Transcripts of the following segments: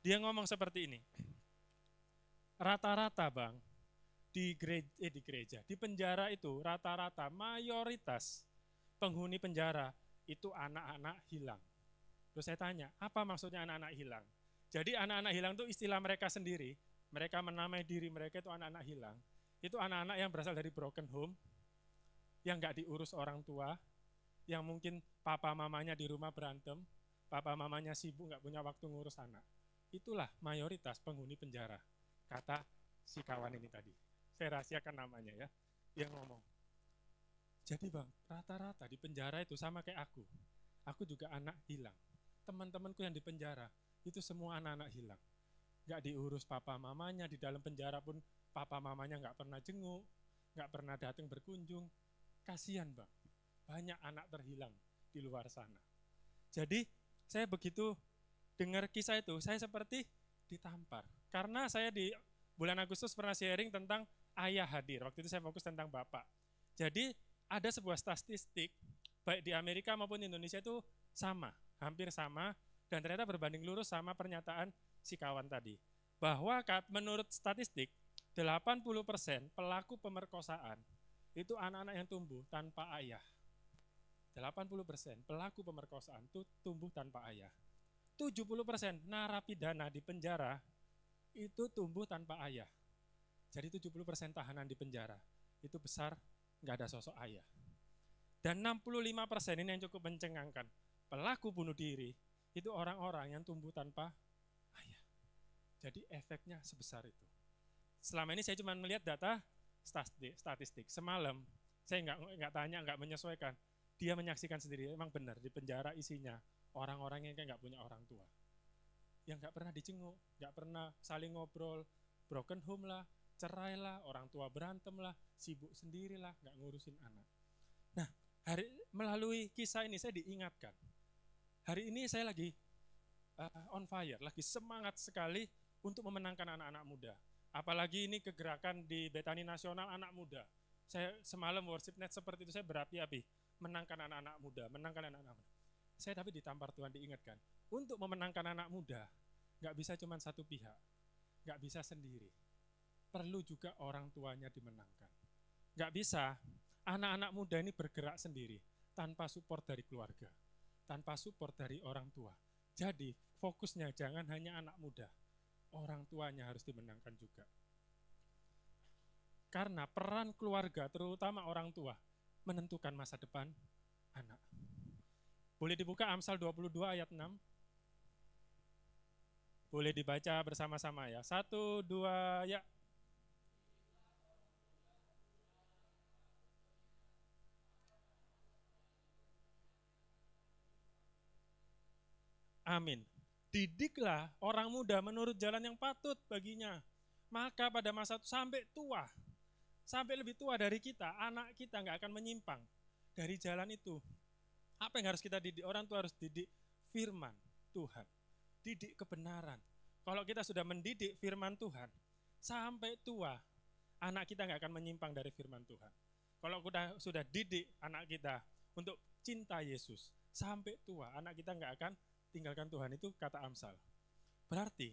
Dia ngomong seperti ini, rata-rata Bang, di penjara itu rata-rata mayoritas penghuni penjara itu anak-anak hilang. Terus saya tanya, apa maksudnya anak-anak hilang? Jadi anak-anak hilang itu istilah mereka sendiri, mereka menamai diri mereka itu anak-anak hilang. Itu anak-anak yang berasal dari broken home, yang nggak diurus orang tua, yang mungkin papa mamanya di rumah berantem, papa mamanya sibuk nggak punya waktu ngurus anak. Itulah mayoritas penghuni penjara, kata si kawan ini tadi. Saya rahasiakan namanya ya, dia ngomong. Jadi bang, rata-rata di penjara itu sama kayak aku. Aku juga anak hilang. Teman-temanku yang di penjara, itu semua anak-anak hilang. Nggak diurus papa mamanya, di dalam penjara pun papa mamanya nggak pernah jenguk, nggak pernah datang berkunjung. Kasihan bang, banyak anak terhilang di luar sana. Jadi saya begitu dengar kisah itu, saya seperti ditampar. Karena saya di bulan Agustus pernah sharing tentang ayah hadir. Waktu itu saya fokus tentang bapak. Jadi ada sebuah statistik, baik di Amerika maupun di Indonesia itu sama, hampir sama, dan ternyata berbanding lurus sama pernyataan si kawan tadi. Bahwa menurut statistik, 80% pelaku pemerkosaan itu anak-anak yang tumbuh tanpa ayah. 80% pelaku pemerkosaan itu tumbuh tanpa ayah. 70% narapidana di penjara itu tumbuh tanpa ayah. Jadi 70% tahanan di penjara itu besar nggak ada sosok ayah. Dan 65% ini yang cukup mencengangkan. Pelaku bunuh diri itu orang-orang yang tumbuh tanpa ayah. Jadi efeknya sebesar itu. Selama ini saya cuma melihat data statistik. Semalam saya nggak tanya, nggak menyesuaikan. Dia menyaksikan sendiri, emang benar di penjara isinya orang-orang yang kayak nggak punya orang tua, yang nggak pernah dijenguk, nggak pernah saling ngobrol, broken home lah, cerai lah, orang tua berantem lah, sibuk sendirilah, nggak ngurusin anak. Nah, melalui kisah ini saya diingatkan. Hari ini saya lagi on fire, lagi semangat sekali untuk memenangkan anak-anak muda. Apalagi ini kegerakan di Betani Nasional anak muda. Saya semalam worship net seperti itu, saya berapi-api menangkan anak-anak muda, menangkan anak-anak muda. Saya tapi ditampar Tuhan, diingatkan, untuk memenangkan anak muda, nggak bisa cuma satu pihak, nggak bisa sendiri. Perlu juga orang tuanya dimenangkan. Nggak bisa anak-anak muda ini bergerak sendiri, tanpa support dari keluarga, tanpa support dari orang tua. Jadi fokusnya jangan hanya anak muda, orang tuanya harus dimenangkan juga. Karena peran keluarga, terutama orang tua, menentukan masa depan anak. Boleh dibuka Amsal 22 ayat 6. Boleh dibaca bersama-sama ya. 1, 2, ya. Amin. Didiklah orang muda menurut jalan yang patut baginya. Maka pada masa sampai tua, sampai lebih tua dari kita, anak kita nggak akan menyimpang dari jalan itu. Apa yang harus kita didik? Orang tua harus didik firman Tuhan, didik kebenaran. Kalau kita sudah mendidik firman Tuhan, sampai tua, anak kita nggak akan menyimpang dari firman Tuhan. Kalau kita sudah didik anak kita untuk cinta Yesus, sampai tua, anak kita nggak akan tinggalkan Tuhan. Itu kata Amsal. Berarti,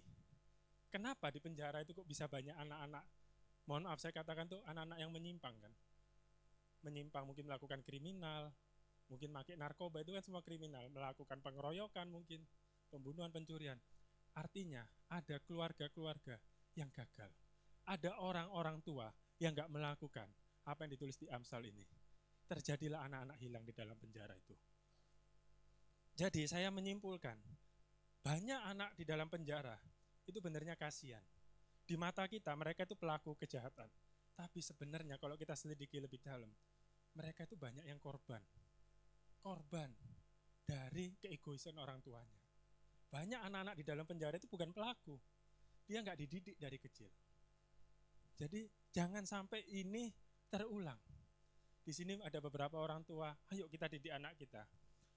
kenapa di penjara itu kok bisa banyak anak-anak, mohon maaf saya katakan tuh anak-anak yang menyimpang kan? Menyimpang mungkin melakukan kriminal, mungkin pakai narkoba, itu kan semua kriminal, melakukan pengeroyokan mungkin, pembunuhan, pencurian. Artinya ada keluarga-keluarga yang gagal. Ada orang-orang tua yang nggak melakukan apa yang ditulis di Amsal ini. Terjadilah anak-anak hilang di dalam penjara itu. Jadi saya menyimpulkan, banyak anak di dalam penjara itu benernya kasihan. Di mata kita mereka itu pelaku kejahatan. Tapi sebenarnya kalau kita selidiki lebih dalam, mereka itu banyak yang korban. Korban dari keegoisan orang tuanya. Banyak anak-anak di dalam penjara itu bukan pelaku. Dia nggak dididik dari kecil. Jadi jangan sampai ini terulang. Di sini ada beberapa orang tua, ayo kita didik anak kita.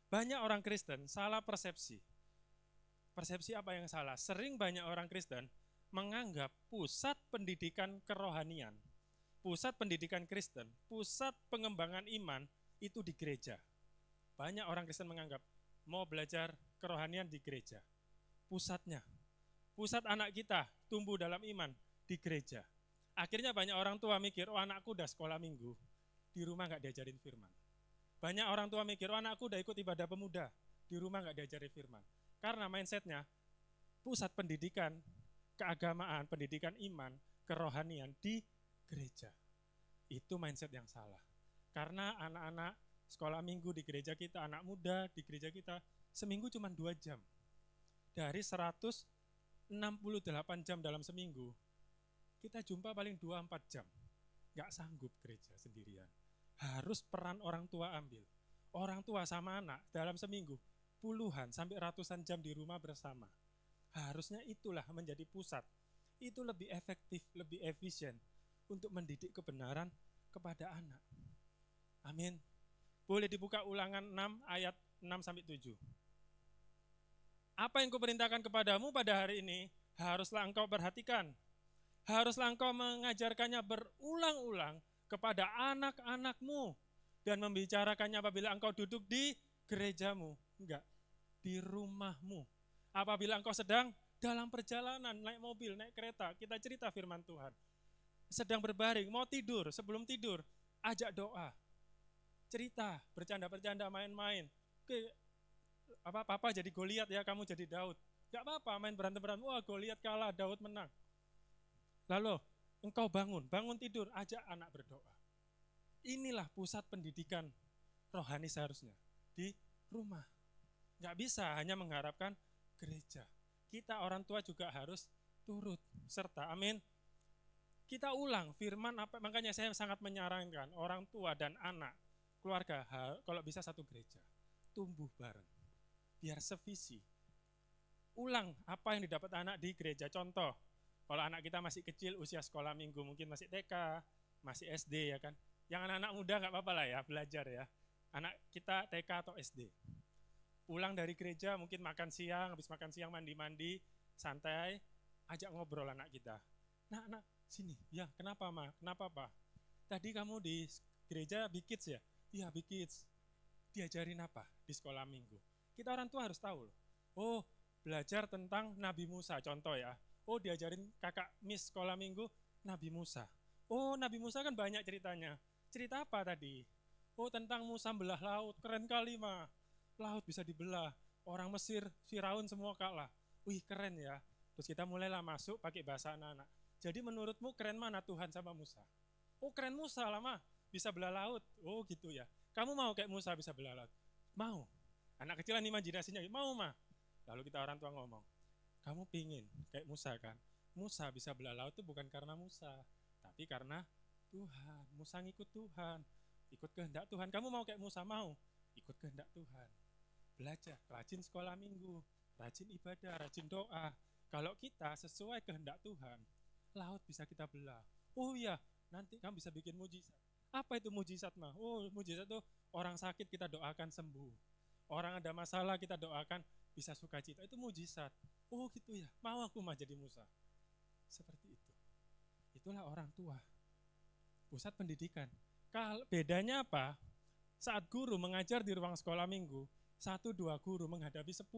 Banyak orang Kristen salah persepsi. Persepsi apa yang salah? Sering banyak orang Kristen menganggap pusat pendidikan kerohanian, pusat pendidikan Kristen, pusat pengembangan iman itu di gereja. Banyak orang Kristen menganggap mau belajar kerohanian di gereja. Pusatnya. Pusat anak kita tumbuh dalam iman di gereja. Akhirnya banyak orang tua mikir, oh anakku udah sekolah minggu, di rumah nggak diajarin firman. Banyak orang tua mikir, oh anakku udah ikut ibadah pemuda, di rumah nggak diajarin firman. Karena mindsetnya, pusat pendidikan, keagamaan, pendidikan iman, kerohanian di gereja. Itu mindset yang salah. Karena anak-anak sekolah minggu di gereja kita, anak muda di gereja kita, seminggu cuma 2 jam. Dari 168 jam dalam seminggu, kita jumpa paling 2-4 jam. Gak sanggup gereja sendirian. Harus peran orang tua ambil. Orang tua sama anak dalam seminggu, puluhan sampai ratusan jam di rumah bersama. Harusnya itulah menjadi pusat. Itu lebih efektif, lebih efisien untuk mendidik kebenaran kepada anak. Amin. Boleh dibuka Ulangan 6 ayat 6-7. Apa yang kuperintahkan kepadamu pada hari ini, haruslah engkau perhatikan. Haruslah engkau mengajarkannya berulang-ulang kepada anak-anakmu dan membicarakannya apabila engkau duduk di gerejamu. Enggak, di rumahmu. Apabila engkau sedang dalam perjalanan, naik mobil, naik kereta, kita cerita firman Tuhan. Sedang berbaring, mau tidur, sebelum tidur, ajak doa. Cerita, bercanda-bercanda, main-main. Oke, papa jadi Goliat ya, kamu jadi Daud. Gak apa-apa main berantem-berantem, wah Goliat kalah, Daud menang. Lalu engkau bangun tidur, ajak anak berdoa. Inilah pusat pendidikan rohani seharusnya, di rumah. Gak bisa hanya mengharapkan gereja. Kita orang tua juga harus turut serta, amin. Kita ulang firman, makanya saya sangat menyarankan orang tua dan anak, keluarga, kalau bisa satu gereja, tumbuh bareng. Biar sevisi. Ulang apa yang didapat anak di gereja. Contoh, kalau anak kita masih kecil, usia sekolah minggu, mungkin masih TK, masih SD ya kan. Yang anak-anak muda nggak apa-apa lah ya, belajar ya. Anak kita TK atau SD. Pulang dari gereja, mungkin makan siang, habis makan siang mandi-mandi, santai, ajak ngobrol anak kita. Nah, sini, ya kenapa Ma? Kenapa Pak? Tadi kamu di gereja Bikids ya? Iya Bikids. Diajarin apa di sekolah minggu? Kita orang tua harus tahu. Oh, belajar tentang Nabi Musa, contoh ya. Oh, diajarin kakak Miss sekolah minggu Nabi Musa. Oh, Nabi Musa kan banyak ceritanya. Cerita apa tadi? Oh, tentang Musa belah laut. Keren kali, Ma. Laut bisa dibelah. Orang Mesir, Firaun semua kalah. Wih, keren ya. Terus kita mulailah masuk pakai bahasa anak-anak. Jadi menurutmu keren mana Tuhan sama Musa? Oh, keren Musa lah, Ma. Bisa belah laut. Oh, gitu ya. Kamu mau kayak Musa bisa belah laut? Mau. Anak kecilan imajinasinya, mau Ma. Lalu kita orang tua ngomong, kamu pingin kayak Musa kan? Musa bisa belah laut itu bukan karena Musa, tapi karena Tuhan. Musa ngikut Tuhan, ikut kehendak Tuhan. Kamu mau kayak Musa? Mau. Ikut kehendak Tuhan. Belajar, rajin sekolah minggu, rajin ibadah, rajin doa. Kalau kita sesuai kehendak Tuhan, laut bisa kita belah. Oh iya, nanti kamu bisa bikin mujizat. Apa itu mujizat mah? Oh, mujizat itu orang sakit kita doakan sembuh. Orang ada masalah kita doakan bisa sukacita. Itu mujizat. Oh gitu ya, mau aku mah jadi Musa. Seperti itu. Itulah orang tua. Pusat pendidikan. Bedanya apa? Saat guru mengajar di ruang sekolah minggu, 1-2 guru menghadapi 10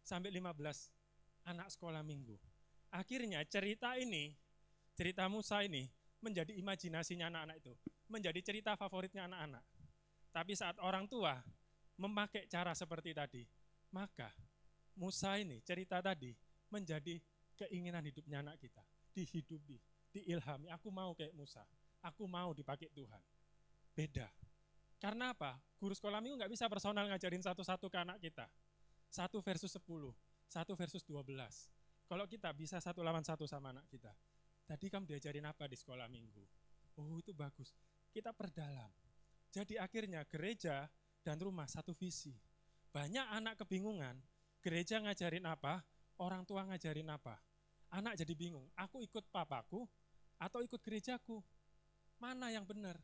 sampai 15 anak sekolah minggu. Akhirnya cerita Musa ini menjadi imajinasinya anak-anak itu, menjadi cerita favoritnya anak-anak. Tapi saat orang tua memakai cara seperti tadi, maka Musa ini, cerita tadi, menjadi keinginan hidupnya anak kita. Dihidupi, diilhami, aku mau kayak Musa, aku mau dipakai Tuhan. Beda. Karena apa? Guru sekolah minggu nggak bisa personal ngajarin satu-satu ke anak kita. 1 versus 10, 1 versus 12. Kalau kita bisa 1 lawan 1 sama anak kita. Tadi kamu diajarin apa di sekolah minggu? Oh itu bagus. Kita perdalam. Jadi akhirnya gereja dan rumah satu visi. Banyak anak kebingungan, gereja ngajarin apa, orang tua ngajarin apa. Anak jadi bingung, aku ikut papaku atau ikut gerejaku? Mana yang benar?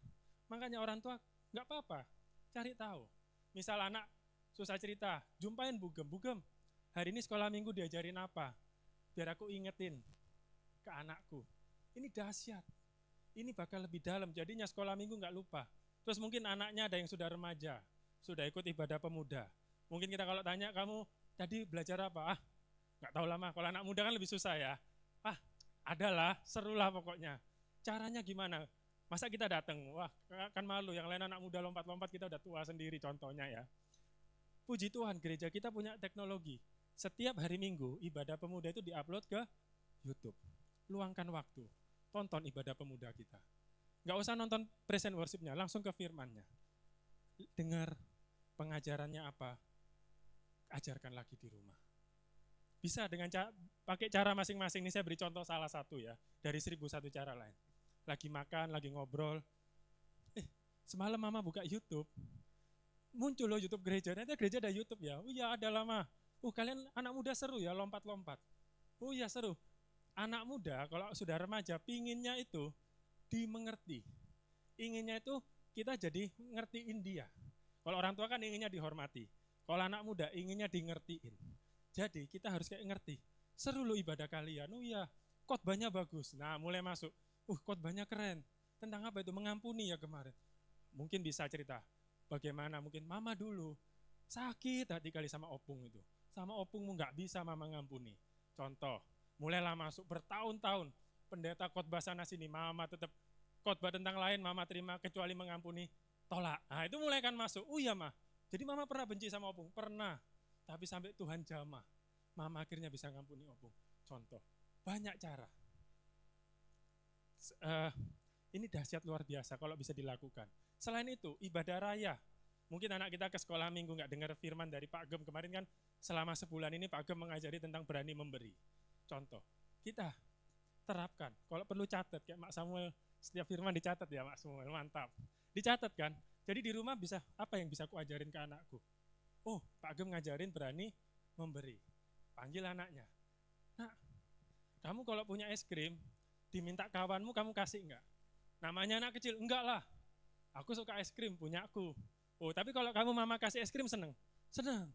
Makanya orang tua nggak apa-apa, cari tahu. Misal anak susah cerita, jumpain Bugem, hari ini sekolah minggu diajarin apa? Biar aku ingetin ke anakku. Ini dahsyat, ini bakal lebih dalam, jadinya sekolah minggu nggak lupa. Terus mungkin anaknya ada yang sudah remaja, sudah ikut ibadah pemuda. Mungkin kita kalau tanya, kamu tadi belajar apa? Nggak tahu lama, kalau anak muda kan lebih susah ya. Ah, adalah, serulah pokoknya. Caranya gimana? Masa kita datang, wah kan malu, yang lain anak muda lompat-lompat, kita udah tua sendiri contohnya ya. Puji Tuhan, gereja kita punya teknologi. Setiap hari Minggu, ibadah pemuda itu diupload ke YouTube. Luangkan waktu, tonton ibadah pemuda kita. Nggak usah nonton present worship-nya, langsung ke firman-nya. Dengar pengajarannya apa, ajarkan lagi di rumah. Bisa dengan pakai cara masing-masing. Ini saya beri contoh salah satu ya, dari 1001 cara lain. Lagi makan, lagi ngobrol. Semalam mama buka YouTube, muncul loh YouTube gereja. Nanti gereja ada YouTube ya. Oh iya ada lama. Kalian anak muda seru ya lompat-lompat. Oh iya seru. Anak muda kalau sudah remaja pinginnya itu dimengerti. Inginnya itu kita jadi ngertiin dia. Kalau orang tua kan inginnya dihormati. Kalau anak muda inginnya di ngertiin. Jadi kita harus kayak ngerti. Seru loh ibadah kalian. Oh iya, khotbahnya bagus. Nah, mulai masuk. Khotbahnya keren. Tentang apa itu? Mengampuni ya kemarin. Mungkin bisa cerita bagaimana mungkin mama dulu sakit hati kali sama opung itu. Sama opungmu nggak bisa mama ngampuni. Contoh, mulailah masuk bertahun-tahun. Pendeta khotbah sana sini, mama tetap khotbah tentang lain, mama terima kecuali mengampuni, tolak. Nah itu mulai kan masuk. Oh iya mah. Jadi mama pernah benci sama opung? Pernah. Tapi sampai Tuhan jamah, mama akhirnya bisa ngampuni opung. Contoh, banyak cara. Ini dahsyat luar biasa kalau bisa dilakukan. Selain itu, ibadah raya. Mungkin anak kita ke sekolah minggu nggak dengar firman dari Pak Gem. Kemarin kan selama sebulan ini Pak Gem mengajari tentang berani memberi. Contoh, kita terapkan. Kalau perlu catat, kayak Mak Samuel, setiap firman dicatat ya Mak Samuel, mantap. Dicatat kan? Jadi di rumah bisa apa yang bisa aku ajarin ke anakku? Pak Gem ngajarin berani memberi. Panggil anaknya. Nak, kamu kalau punya es krim, diminta kawanmu kamu kasih enggak? Namanya anak kecil, enggak lah. Aku suka es krim, punya aku. Tapi kalau kamu mama kasih es krim seneng? Seneng.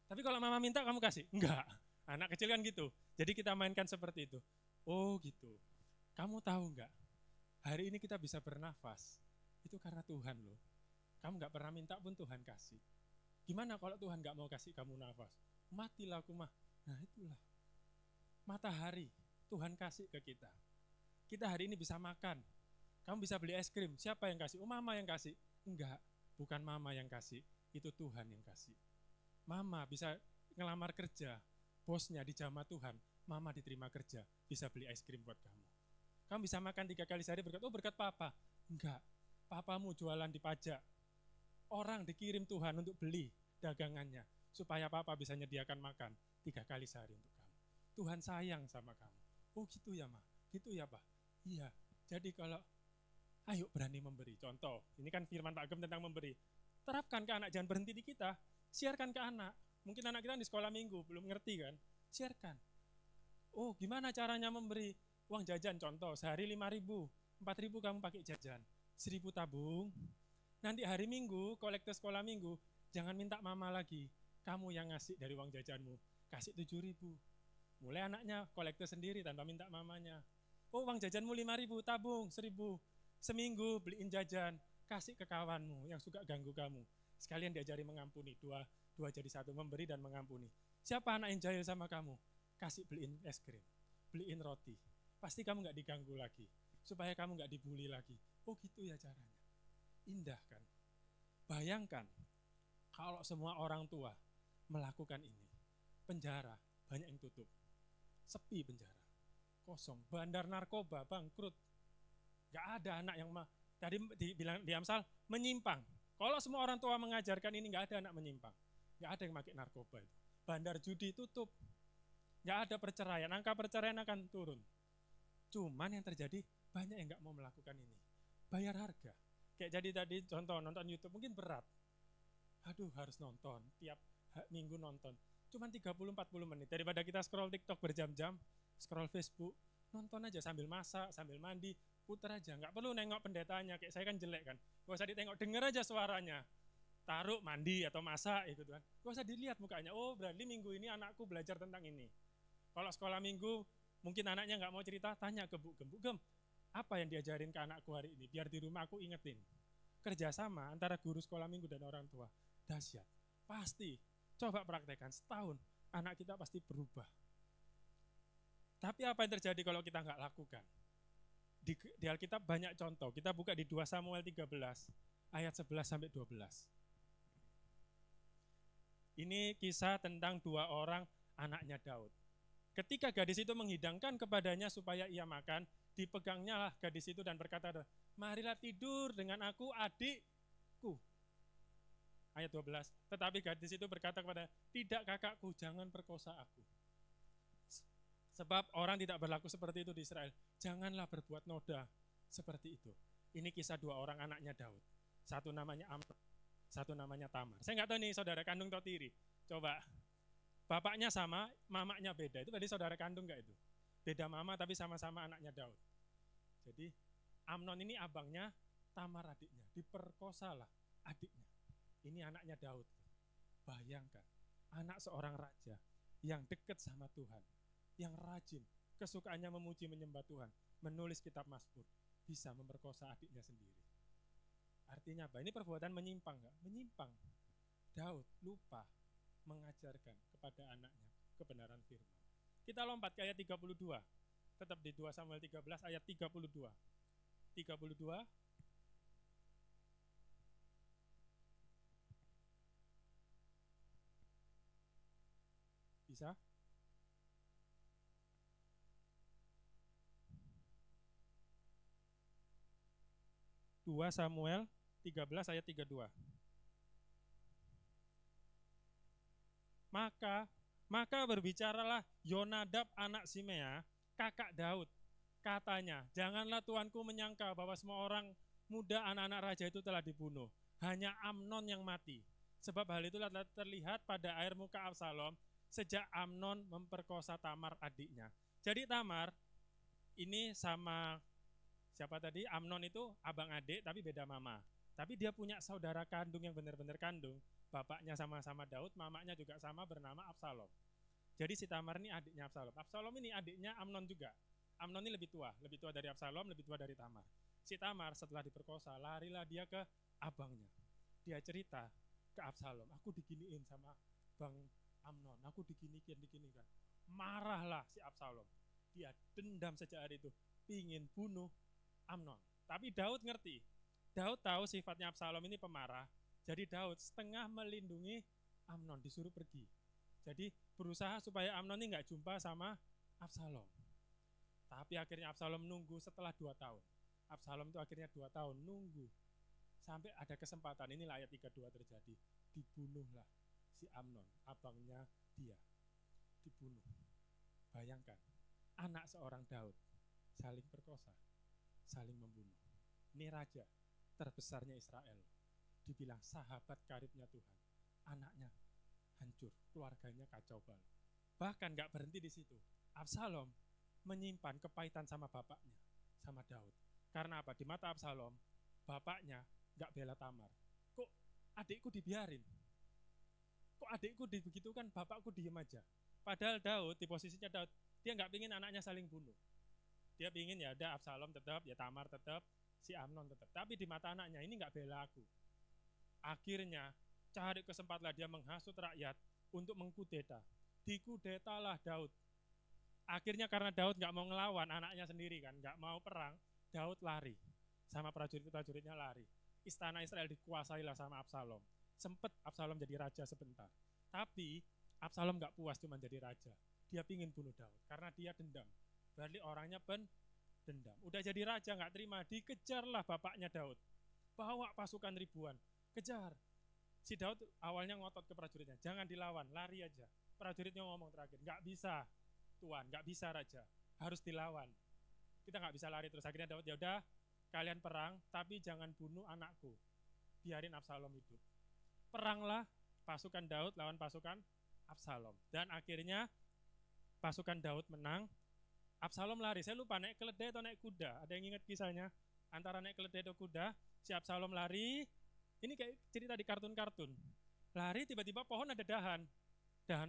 Tapi kalau mama minta kamu kasih? Enggak. Anak kecil kan gitu. Jadi kita mainkan seperti itu. Gitu. Kamu tahu enggak? Hari ini kita bisa bernafas. Itu karena Tuhan loh. Kamu enggak pernah minta pun Tuhan kasih. Gimana kalau Tuhan gak mau kasih kamu nafas? Matilah aku mah. Nah itulah. Matahari, Tuhan kasih ke kita. Kita hari ini bisa makan. Kamu bisa beli es krim. Siapa yang kasih? Mama yang kasih. Enggak, bukan mama yang kasih. Itu Tuhan yang kasih. Mama bisa ngelamar kerja. Bosnya dijamah Tuhan. Mama diterima kerja. Bisa beli es krim buat kamu. Kamu bisa makan 3 kali sehari berkat, berkat papa. Enggak, papamu jualan di pajak. Orang dikirim Tuhan untuk beli dagangannya, supaya papa bisa menyediakan makan 3 kali sehari untuk kamu. Tuhan sayang sama kamu. Gitu ya Ma, gitu ya Pak. Iya, jadi kalau, ayo berani memberi. Contoh, ini kan firman Pak Gem tentang memberi. Terapkan ke anak, jangan berhenti di kita. Siarkan ke anak. Mungkin anak kita di sekolah minggu, belum ngerti kan. Siarkan. Gimana caranya memberi? Uang jajan contoh, sehari 5.000, 4.000 kamu pakai jajan, 1.000 tabung. Nanti hari Minggu, kolektor sekolah Minggu, jangan minta mama lagi. Kamu yang ngasih dari uang jajanmu, kasih 7.000. Mulai anaknya kolektor sendiri tanpa minta mamanya. Uang jajanmu 5.000, tabung 1.000. Seminggu beliin jajan, kasih ke kawanmu yang suka ganggu kamu. Sekalian diajari mengampuni, dua jadi satu, memberi dan mengampuni. Siapa anak yang jahil sama kamu? Kasih beliin es krim, beliin roti. Pasti kamu gak diganggu lagi, supaya kamu gak dibully lagi. Gitu ya caranya. Indah kan? Bayangkan kalau semua orang tua melakukan ini. Penjara banyak yang tutup. Sepi penjara. Kosong. Bandar narkoba bangkrut. Gak ada anak yang tadi dibilang di Amsal menyimpang. Kalau semua orang tua mengajarkan ini gak ada anak menyimpang. Gak ada yang pakai narkoba itu. Bandar judi tutup. Gak ada perceraian. Angka perceraian akan turun. Cuman yang terjadi banyak yang gak mau melakukan ini. Bayar harga. Kayak jadi tadi contoh nonton YouTube mungkin berat. Harus nonton, tiap minggu nonton. Cuman 30-40 menit. Daripada kita scroll TikTok berjam-jam, scroll Facebook, nonton aja sambil masak, sambil mandi, putar aja. Nggak perlu nengok pendetanya, kayak saya kan jelek kan. Gak usah ditengok, denger aja suaranya. Taruh mandi atau masak gitu kan. Gak usah dilihat mukanya, berarti minggu ini anakku belajar tentang ini. Kalau sekolah minggu, mungkin anaknya nggak mau cerita, tanya ke Bu Gem, apa yang diajarin ke anakku hari ini, biar di rumah aku ingetin. Kerjasama antara guru sekolah minggu dan orang tua, dahsyat. Pasti, coba praktekkan setahun, anak kita pasti berubah. Tapi apa yang terjadi kalau kita nggak lakukan? Di Alkitab banyak contoh. Kita buka di 2 Samuel 13 ayat 11 sampai 12. Ini kisah tentang 2 orang anaknya Daud. Ketika gadis itu menghidangkan kepadanya supaya ia makan, dipegangnya lah gadis itu dan berkata, marilah tidur dengan aku adikku. Ayat 12, tetapi gadis itu berkata kepada, tidak kakakku, jangan perkosa aku. Sebab orang tidak berlaku seperti itu di Israel. Janganlah berbuat noda seperti itu. Ini kisah 2 orang anaknya Daud. Satu namanya Amnon, satu namanya Tamar. Saya nggak tahu nih saudara kandung atau tiri. Coba, bapaknya sama, mamanya beda. Itu berarti saudara kandung nggak itu? Beda mama tapi sama-sama anaknya Daud. Jadi Amnon ini abangnya, Tamar adiknya. Diperkosalah adiknya. Ini anaknya Daud. Bayangkan, anak seorang raja yang dekat sama Tuhan, yang rajin, kesukaannya memuji menyembah Tuhan, menulis kitab Mazmur, bisa memperkosa adiknya sendiri. Artinya apa? Ini perbuatan menyimpang nggak? Menyimpang. Daud lupa mengajarkan kepada anaknya kebenaran firman. Kita lompat ke ayat 32. Tetap di 2 Samuel 13 ayat 32. 32. Bisa? Dua Samuel 13 ayat 32. Maka berbicaralah Yonadab anak Simea, kakak Daud. Katanya, janganlah tuanku menyangka bahwa semua orang muda anak-anak raja itu telah dibunuh. Hanya Amnon yang mati. Sebab hal itu telah terlihat pada air muka Absalom sejak Amnon memperkosa Tamar adiknya. Jadi Tamar ini sama siapa tadi? Amnon itu abang adik tapi beda mama. Tapi dia punya saudara kandung yang benar-benar kandung. Bapaknya sama-sama Daud, mamanya juga sama bernama Absalom. Jadi si Tamar ini adiknya Absalom. Absalom ini adiknya Amnon juga. Amnon ini lebih tua dari Absalom, lebih tua dari Tamar. Si Tamar setelah diperkosa, larilah dia ke abangnya. Dia cerita ke Absalom, aku diginiin sama Bang Amnon, aku diginikan. Marahlah si Absalom. Dia dendam sejak hari itu, ingin bunuh Amnon. Tapi Daud ngerti. Daud tahu sifatnya Absalom ini pemarah. Jadi Daud setengah melindungi Amnon, disuruh pergi. Jadi berusaha supaya Amnon ini nggak jumpa sama Absalom. Tapi akhirnya Absalom nunggu setelah 2 tahun. Absalom itu akhirnya 2 tahun nunggu. Sampai ada kesempatan, inilah ayat 32 terjadi. Dibunuhlah si Amnon, abangnya dia. Dibunuh. Bayangkan, anak seorang Daud saling perkosa, saling membunuh. Ini raja terbesarnya Israel. Dibilang sahabat karibnya Tuhan. Anaknya hancur, keluarganya kacau balau. Bahkan gak berhenti di situ. Absalom menyimpan kepahitan sama bapaknya, sama Daud. Karena apa? Di mata Absalom, bapaknya gak bela Tamar. Kok adikku dibiarin? Kok adikku dibegitukan, bapakku diem aja? Padahal Daud, di posisinya Daud, dia gak pingin anaknya saling bunuh. Dia pingin ya ada Absalom tetap, ya Tamar tetap, si Amnon tetap. Tapi di mata anaknya, ini gak bela aku. Akhirnya cari kesempatan dia menghasut rakyat untuk mengkudeta. Dikudetalah Daud. Akhirnya karena Daud nggak mau ngelawan anaknya sendiri kan, nggak mau perang, Daud lari sama prajurit-prajuritnya lari. Istana Israel dikuasailah sama Absalom. Sempet Absalom jadi raja sebentar. Tapi Absalom nggak puas cuma jadi raja. Dia pingin bunuh Daud karena dia dendam. Berarti orangnya dendam. Udah jadi raja nggak terima, dikejarlah bapaknya Daud. Bawa pasukan ribuan, kejar. Si Daud awalnya ngotot ke prajuritnya, jangan dilawan, lari aja. Prajuritnya ngomong terakhir, nggak bisa Tuan, nggak bisa raja, harus dilawan. Kita nggak bisa lari terus. Akhirnya Daud, ya udah kalian perang, tapi jangan bunuh anakku, biarin Absalom hidup. Peranglah pasukan Daud lawan pasukan Absalom. Dan akhirnya pasukan Daud menang, Absalom lari. Saya lupa naik keledai atau naik kuda. Ada yang ingat kisahnya? Antara naik keledai atau kuda, si Absalom lari. Ini kayak cerita di kartun-kartun. Lari, tiba-tiba pohon ada dahan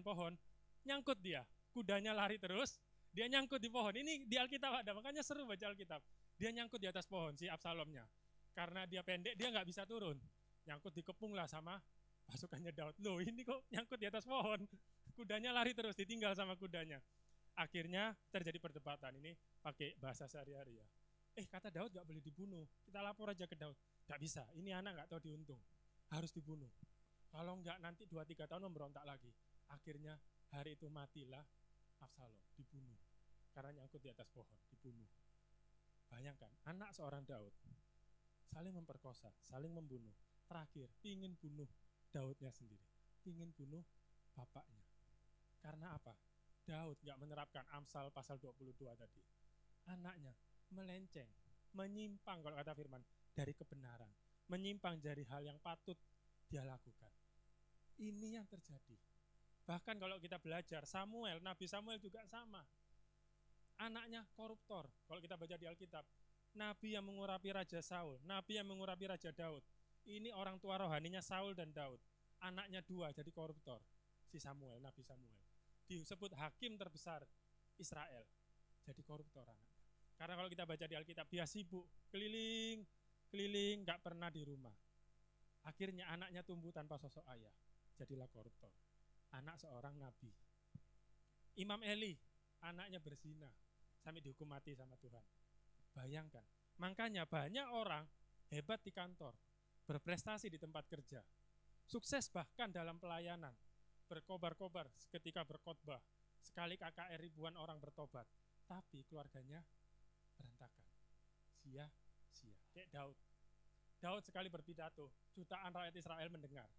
pohon, nyangkut dia. Kudanya lari terus, dia nyangkut di pohon. Ini di Alkitab ada, makanya seru baca Alkitab. Dia nyangkut di atas pohon, si Absalomnya. Karena dia pendek, dia nggak bisa turun. Nyangkut dikepung lah sama pasukannya Daud. Loh ini kok nyangkut di atas pohon? Kudanya lari terus, ditinggal sama kudanya. Akhirnya terjadi perdebatan, ini pakai bahasa sehari-hari ya. Kata Daud gak boleh dibunuh, kita lapor aja ke Daud. Gak bisa, ini anak gak tahu diuntung, harus dibunuh. Kalau enggak nanti 2-3 tahun memberontak lagi. Akhirnya hari itu matilah Absalom, dibunuh. Karena nyangkut di atas pohon, dibunuh. Bayangkan, anak seorang Daud saling memperkosa, saling membunuh. Terakhir, ingin bunuh Daudnya sendiri, ingin bunuh bapaknya. Karena apa? Daud gak menerapkan Amsal pasal 22 tadi. Anaknya melenceng, menyimpang kalau kata firman, dari kebenaran. Menyimpang dari hal yang patut dia lakukan. Ini yang terjadi. Bahkan kalau kita belajar, Nabi Samuel juga sama. Anaknya koruptor, kalau kita baca di Alkitab. Nabi yang mengurapi Raja Saul, Nabi yang mengurapi Raja Daud. Ini orang tua rohaninya Saul dan Daud. Anaknya 2 jadi koruptor, si Samuel, Nabi Samuel. Disebut hakim terbesar Israel, jadi koruptor anaknya. Karena kalau kita baca di Alkitab, dia sibuk, keliling, gak pernah di rumah. Akhirnya anaknya tumbuh tanpa sosok ayah, jadilah koruptor. Anak seorang nabi. Imam Eli, anaknya berzina, sampai dihukum mati sama Tuhan. Bayangkan, makanya banyak orang hebat di kantor, berprestasi di tempat kerja, sukses bahkan dalam pelayanan, berkobar-kobar ketika berkhotbah, sekali KKR ribuan orang bertobat, tapi keluarganya berantakan, sia-sia. Kayak Daud sekali berpidato, jutaan rakyat Israel mendengar,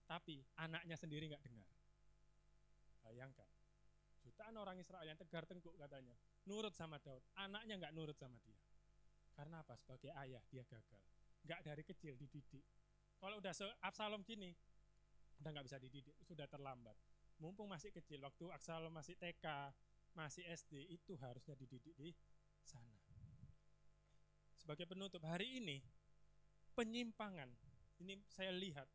tapi anaknya sendiri nggak dengar. Bayangkan, jutaan orang Israel yang tegar tengkuk katanya, nurut sama Daud, anaknya nggak nurut sama dia. Karena apa? Sebagai ayah dia gagal, nggak dari kecil dididik. Kalau udah Absalom gini, udah nggak bisa dididik, sudah terlambat. Mumpung masih kecil, waktu Absalom masih TK, masih SD, itu harusnya dididik di sana. Sebagai penutup, hari ini penyimpangan, ini saya lihat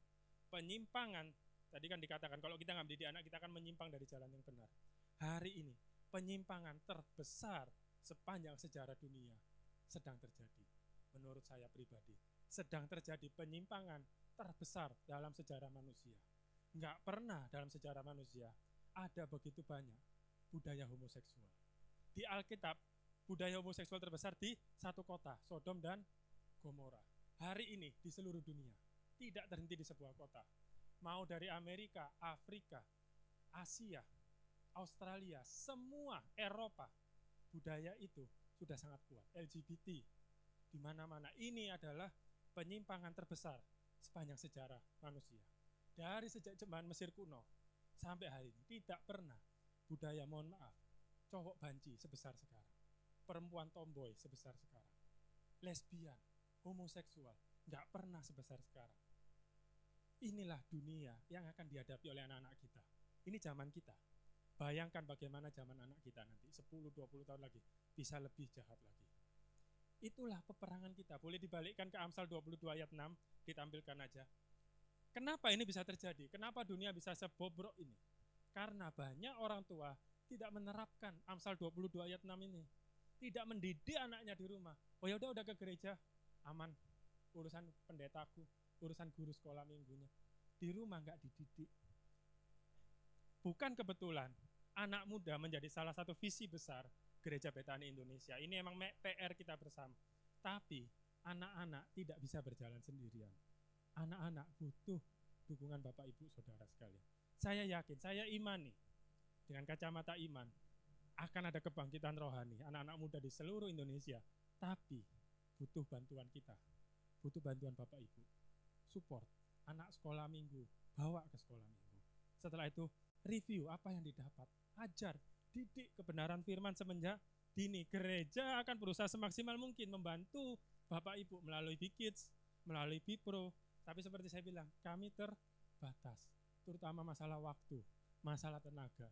penyimpangan, tadi kan dikatakan kalau kita nggak mendidik anak, kita akan menyimpang dari jalan yang benar. Hari ini penyimpangan terbesar sepanjang sejarah dunia sedang terjadi. Menurut saya pribadi, sedang terjadi penyimpangan terbesar dalam sejarah manusia. Nggak pernah dalam sejarah manusia ada begitu banyak budaya homoseksual. Di Alkitab, budaya homoseksual terbesar di satu kota, Sodom dan Gomora. Hari ini di seluruh dunia, tidak terhenti di sebuah kota. Mau dari Amerika, Afrika, Asia, Australia, semua Eropa, budaya itu sudah sangat kuat. LGBT di mana-mana. Ini adalah penyimpangan terbesar sepanjang sejarah manusia. Dari sejak zaman Mesir kuno sampai hari ini tidak pernah budaya, mohon maaf, cowok banci sebesar sekarang, perempuan tomboy sebesar sekarang, lesbian, homoseksual, nggak pernah sebesar sekarang. Inilah dunia yang akan dihadapi oleh anak-anak kita. Ini zaman kita. Bayangkan bagaimana zaman anak kita nanti 10-20 tahun lagi bisa lebih jahat lagi. Itulah peperangan kita. Boleh dibalikkan ke Amsal 22 ayat 6, ditampilkan aja. Kenapa ini bisa terjadi? Kenapa dunia bisa sebobrok ini? Karena banyak orang tua tidak menerapkan Amsal 22 ayat 6 ini. Tidak mendidik anaknya di rumah. Oh ya udah ke gereja, aman. Urusan pendetaku, urusan guru sekolah minggunya. Di rumah nggak dididik. Bukan kebetulan anak muda menjadi salah satu visi besar Gereja Betani Indonesia. Ini emang PR kita bersama. Tapi anak-anak tidak bisa berjalan sendirian. Anak-anak butuh dukungan Bapak Ibu Saudara sekalian. Saya yakin, saya imani dengan kacamata iman akan ada kebangkitan rohani anak-anak muda di seluruh Indonesia. Tapi butuh bantuan kita, butuh bantuan Bapak Ibu. Support anak sekolah minggu, bawa ke sekolah minggu. Setelah itu review apa yang didapat, ajar, didik kebenaran firman semenjak dini. Gereja akan berusaha semaksimal mungkin membantu Bapak Ibu melalui Bikids, melalui Bipro. Tapi seperti saya bilang, kami terbatas, terutama masalah waktu, masalah tenaga.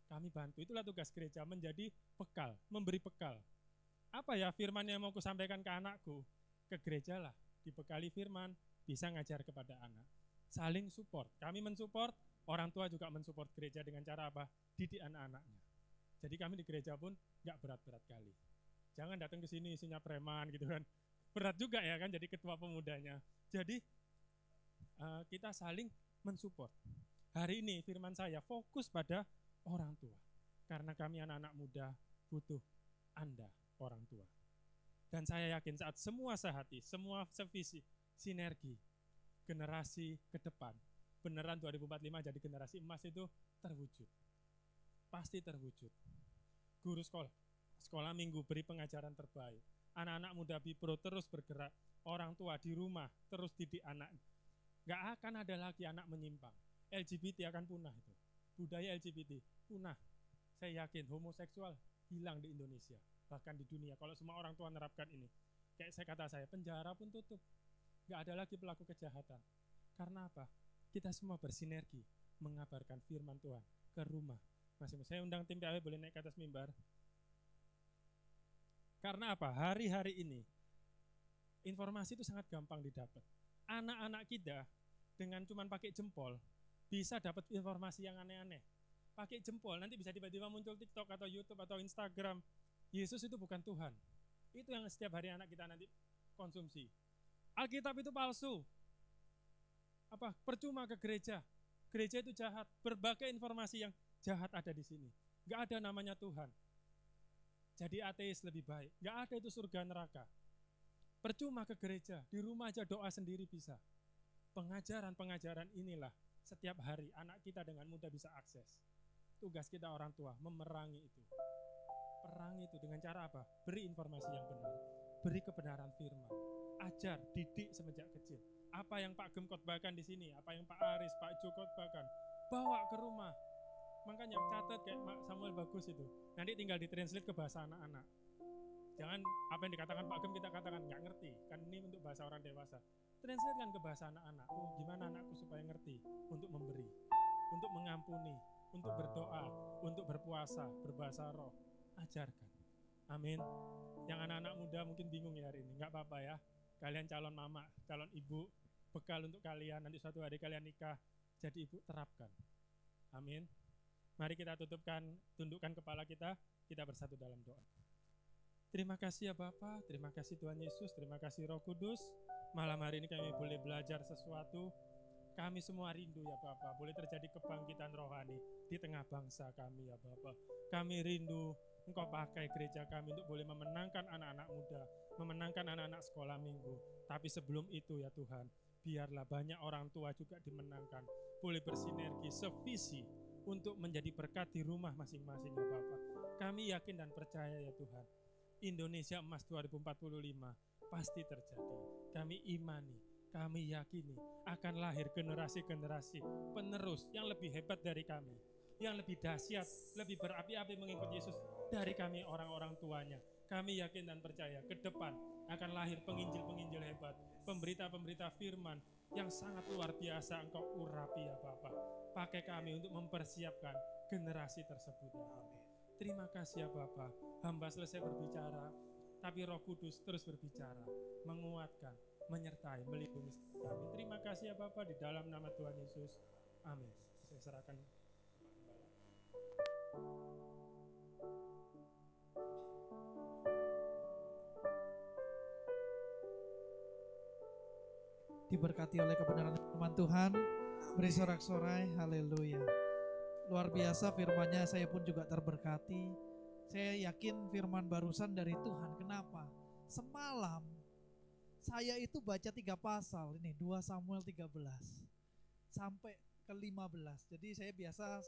Kami bantu, itulah tugas gereja, menjadi bekal, memberi bekal. Apa ya firman yang mau kusampaikan ke anakku? Ke gereja lah, dibekali firman, bisa ngajar kepada anak. Saling support, kami mensupport, orang tua juga mensupport gereja dengan cara apa? Didik anak-anaknya. Jadi kami di gereja pun nggak berat-berat kali. Jangan datang ke sini isinya preman gitu kan. Berat juga ya kan jadi ketua pemudanya. Jadi kita saling mensupport. Hari ini firman saya fokus pada orang tua. Karena kami anak-anak muda butuh Anda, orang tua. Dan saya yakin saat semua sehati, semua sevisi, sinergi, generasi ke depan, beneran 2045 jadi generasi emas itu terwujud. Pasti terwujud. Guru sekolah minggu beri pengajaran terbaik. Anak-anak muda Bipro terus bergerak. Orang tua di rumah terus didik anak. Gak akan ada lagi anak menyimpang. LGBT akan punah itu. Budaya LGBT punah. Saya yakin homoseksual hilang di Indonesia. Bahkan di dunia, kalau semua orang tua menerapkan ini. Kayak saya penjara pun tutup. Gak ada lagi pelaku kejahatan. Karena apa? Kita semua bersinergi mengabarkan firman Tuhan ke rumah masing-masing. Saya undang tim PAW boleh naik ke atas mimbar. Karena apa? Hari-hari ini informasi itu sangat gampang didapat. Anak-anak kita dengan cuman pakai jempol bisa dapat informasi yang aneh-aneh. Pakai jempol, nanti bisa tiba-tiba muncul TikTok atau YouTube atau Instagram. Yesus itu bukan Tuhan. Itu yang setiap hari anak kita nanti konsumsi. Alkitab itu palsu. Percuma ke gereja. Gereja itu jahat. Berbagai informasi yang jahat ada di sini. Gak ada namanya Tuhan. Jadi ateis lebih baik. Gak ada itu surga neraka. Percuma ke gereja. Di rumah aja doa sendiri bisa. Pengajaran-pengajaran inilah setiap hari anak kita dengan mudah bisa akses. Tugas kita orang tua memerangi itu. Perangi itu dengan cara apa? Beri informasi yang benar. Beri kebenaran firman. Ajar, didik semenjak kecil. Apa yang Pak Gem khotbahkan di sini, apa yang Pak Aris, Pak Jo khotbahkan, bawa ke rumah. Makanya catat kayak Samuel bagus itu. Nanti tinggal ditranslate ke bahasa anak-anak. Jangan apa yang dikatakan Pak Gem kita katakan nggak ngerti. Kan ini untuk bahasa orang dewasa. Translate kan ke bahasa anak-anak. Oh, gimana anakku supaya ngerti untuk memberi, untuk mengampuni, untuk berdoa, untuk berpuasa, berbahasa roh. Ajarkan. Amin. Yang anak-anak muda mungkin bingung ya hari ini. Nggak apa-apa ya. Kalian calon mama, calon ibu, bekal untuk kalian. Nanti suatu hari kalian nikah, jadi ibu terapkan. Amin. Mari kita tundukkan kepala kita bersatu dalam doa. Terima kasih ya Bapak, terima kasih Tuhan Yesus, terima kasih Roh Kudus. Malam hari ini kami boleh belajar sesuatu. Kami semua rindu ya Bapak, boleh terjadi kebangkitan rohani di tengah bangsa kami ya Bapak. Kami rindu Engkau pakai gereja kami untuk boleh memenangkan anak-anak muda, memenangkan anak-anak sekolah minggu. Tapi sebelum itu ya Tuhan, biarlah banyak orang tua juga dimenangkan, boleh bersinergi, sevisi untuk menjadi berkat di rumah masing-masing ya Bapak. Kami yakin dan percaya ya Tuhan, Indonesia Emas 2045 pasti terjadi. Kami imani, kami yakini akan lahir generasi-generasi penerus yang lebih hebat dari kami, yang lebih dahsyat, lebih berapi-api mengikut Yesus dari kami orang-orang tuanya. Kami yakin dan percaya ke depan akan lahir penginjil-penginjil hebat, pemberita-pemberita firman yang sangat luar biasa Engkau urapi ya Bapak. Pakai kami untuk mempersiapkan generasi tersebut ya Amin. Terima kasih ya Bapak. Hamba selesai berbicara, tapi Roh Kudus terus berbicara, menguatkan, menyertai, melindungi kami. Terima kasih ya Bapak, di dalam nama Tuhan Yesus. Amin. Saya serahkan. Diberkati oleh kebenaran firman Tuhan, beri sorak-sorai, haleluya. Luar biasa firman-Nya, saya pun juga terberkati. Saya yakin firman barusan dari Tuhan. Kenapa? Semalam saya itu baca 3 pasal, ini 2 Samuel 13 sampai ke 15. Jadi saya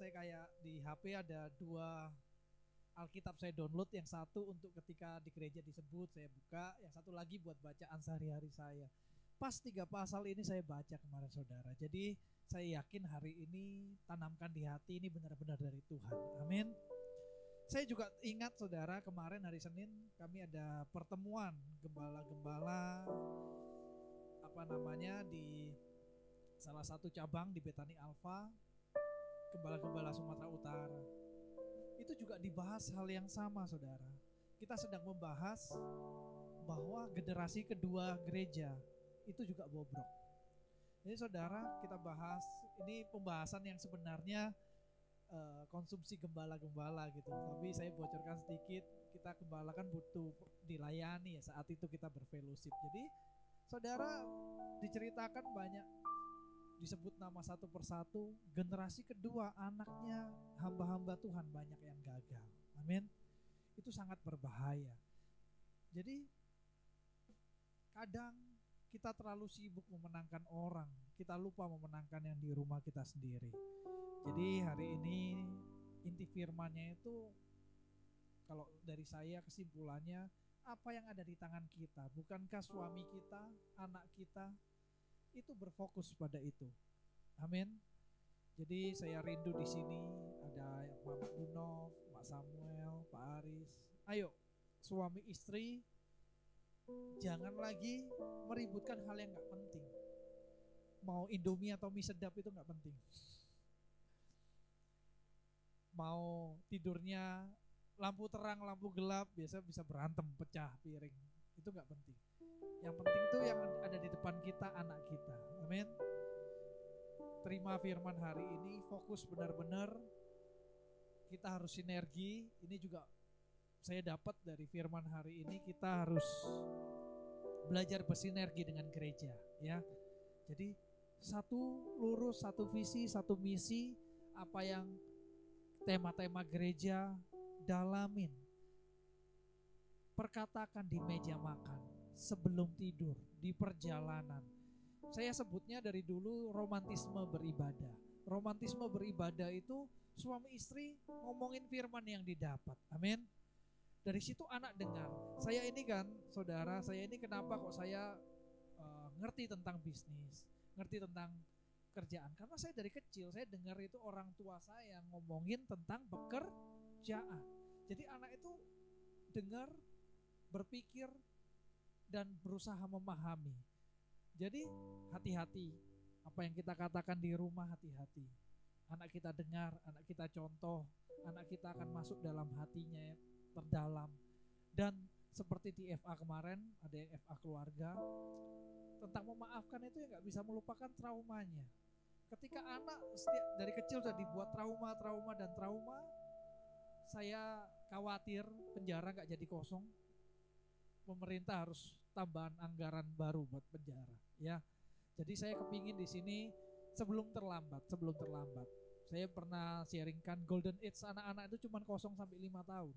kayak di HP ada 2 Alkitab saya download, yang satu untuk ketika di gereja disebut saya buka, yang satu lagi buat bacaan sehari-hari saya. Pas 3 pasal ini saya baca kemarin saudara. Jadi saya yakin hari ini tanamkan di hati ini benar-benar dari Tuhan. Amin. Saya juga ingat saudara, kemarin hari Senin kami ada pertemuan gembala-gembala di salah satu cabang di Betani Alfa, gembala-gembala Sumatera Utara. Itu juga dibahas hal yang sama saudara. Kita sedang membahas bahwa generasi kedua gereja itu juga bobrok. Jadi saudara, kita bahas, ini pembahasan yang sebenarnya konsumsi gembala-gembala gitu. Tapi saya bocorkan sedikit, kita gembala kan butuh dilayani ya, saat itu kita berfellowship. Jadi saudara, diceritakan banyak disebut nama satu persatu, generasi kedua anaknya hamba-hamba Tuhan banyak yang gagal. Amin. Itu sangat berbahaya. Jadi kadang kita terlalu sibuk memenangkan orang, kita lupa memenangkan yang di rumah kita sendiri. Jadi hari ini inti firman-Nya itu, kalau dari saya kesimpulannya, apa yang ada di tangan kita, bukankah suami kita, anak kita, itu berfokus pada itu. Amin. Jadi saya rindu di sini ada Mama Dunov, Pak Samuel, Pak Aris. Ayo, suami istri, jangan lagi meributkan hal yang gak penting. Mau Indomie atau mie sedap itu gak penting. Mau tidurnya lampu terang, lampu gelap, biasa bisa berantem, pecah piring. Itu gak penting. Yang penting itu yang ada di depan kita, anak kita. Amin. Terima firman hari ini, fokus benar-benar. Kita harus sinergi. Ini juga saya dapat dari firman hari ini, kita harus belajar bersinergi dengan gereja, ya. Jadi satu lurus, satu visi, satu misi. Apa yang tema-tema gereja, dalamin. Perkatakan di meja makan, sebelum tidur, di perjalanan. Saya sebutnya dari dulu romantisme beribadah. Romantisme beribadah itu suami istri ngomongin firman yang didapat. Amin. Dari situ anak dengar. Saya ini kan, saudara, saya ini kenapa kok saya ngerti tentang bisnis, ngerti tentang kerjaan. Karena saya dari kecil, saya dengar itu orang tua saya ngomongin tentang pekerjaan. Jadi anak itu dengar, berpikir, dan berusaha memahami. Jadi hati-hati, apa yang kita katakan di rumah hati-hati. Anak kita dengar, anak kita contoh, anak kita akan masuk dalam hatinya terdalam. Dan seperti di FA kemarin, ada yang FA keluarga, tentang memaafkan itu ya gak bisa melupakan traumanya. Ketika anak dari kecil sudah dibuat trauma, saya khawatir penjara gak jadi kosong. Pemerintah harus tambahan anggaran baru buat penjara, ya. Jadi saya kepingin di sini sebelum terlambat. Saya pernah sharingkan golden age anak-anak itu cuma 0 sampai 5 tahun.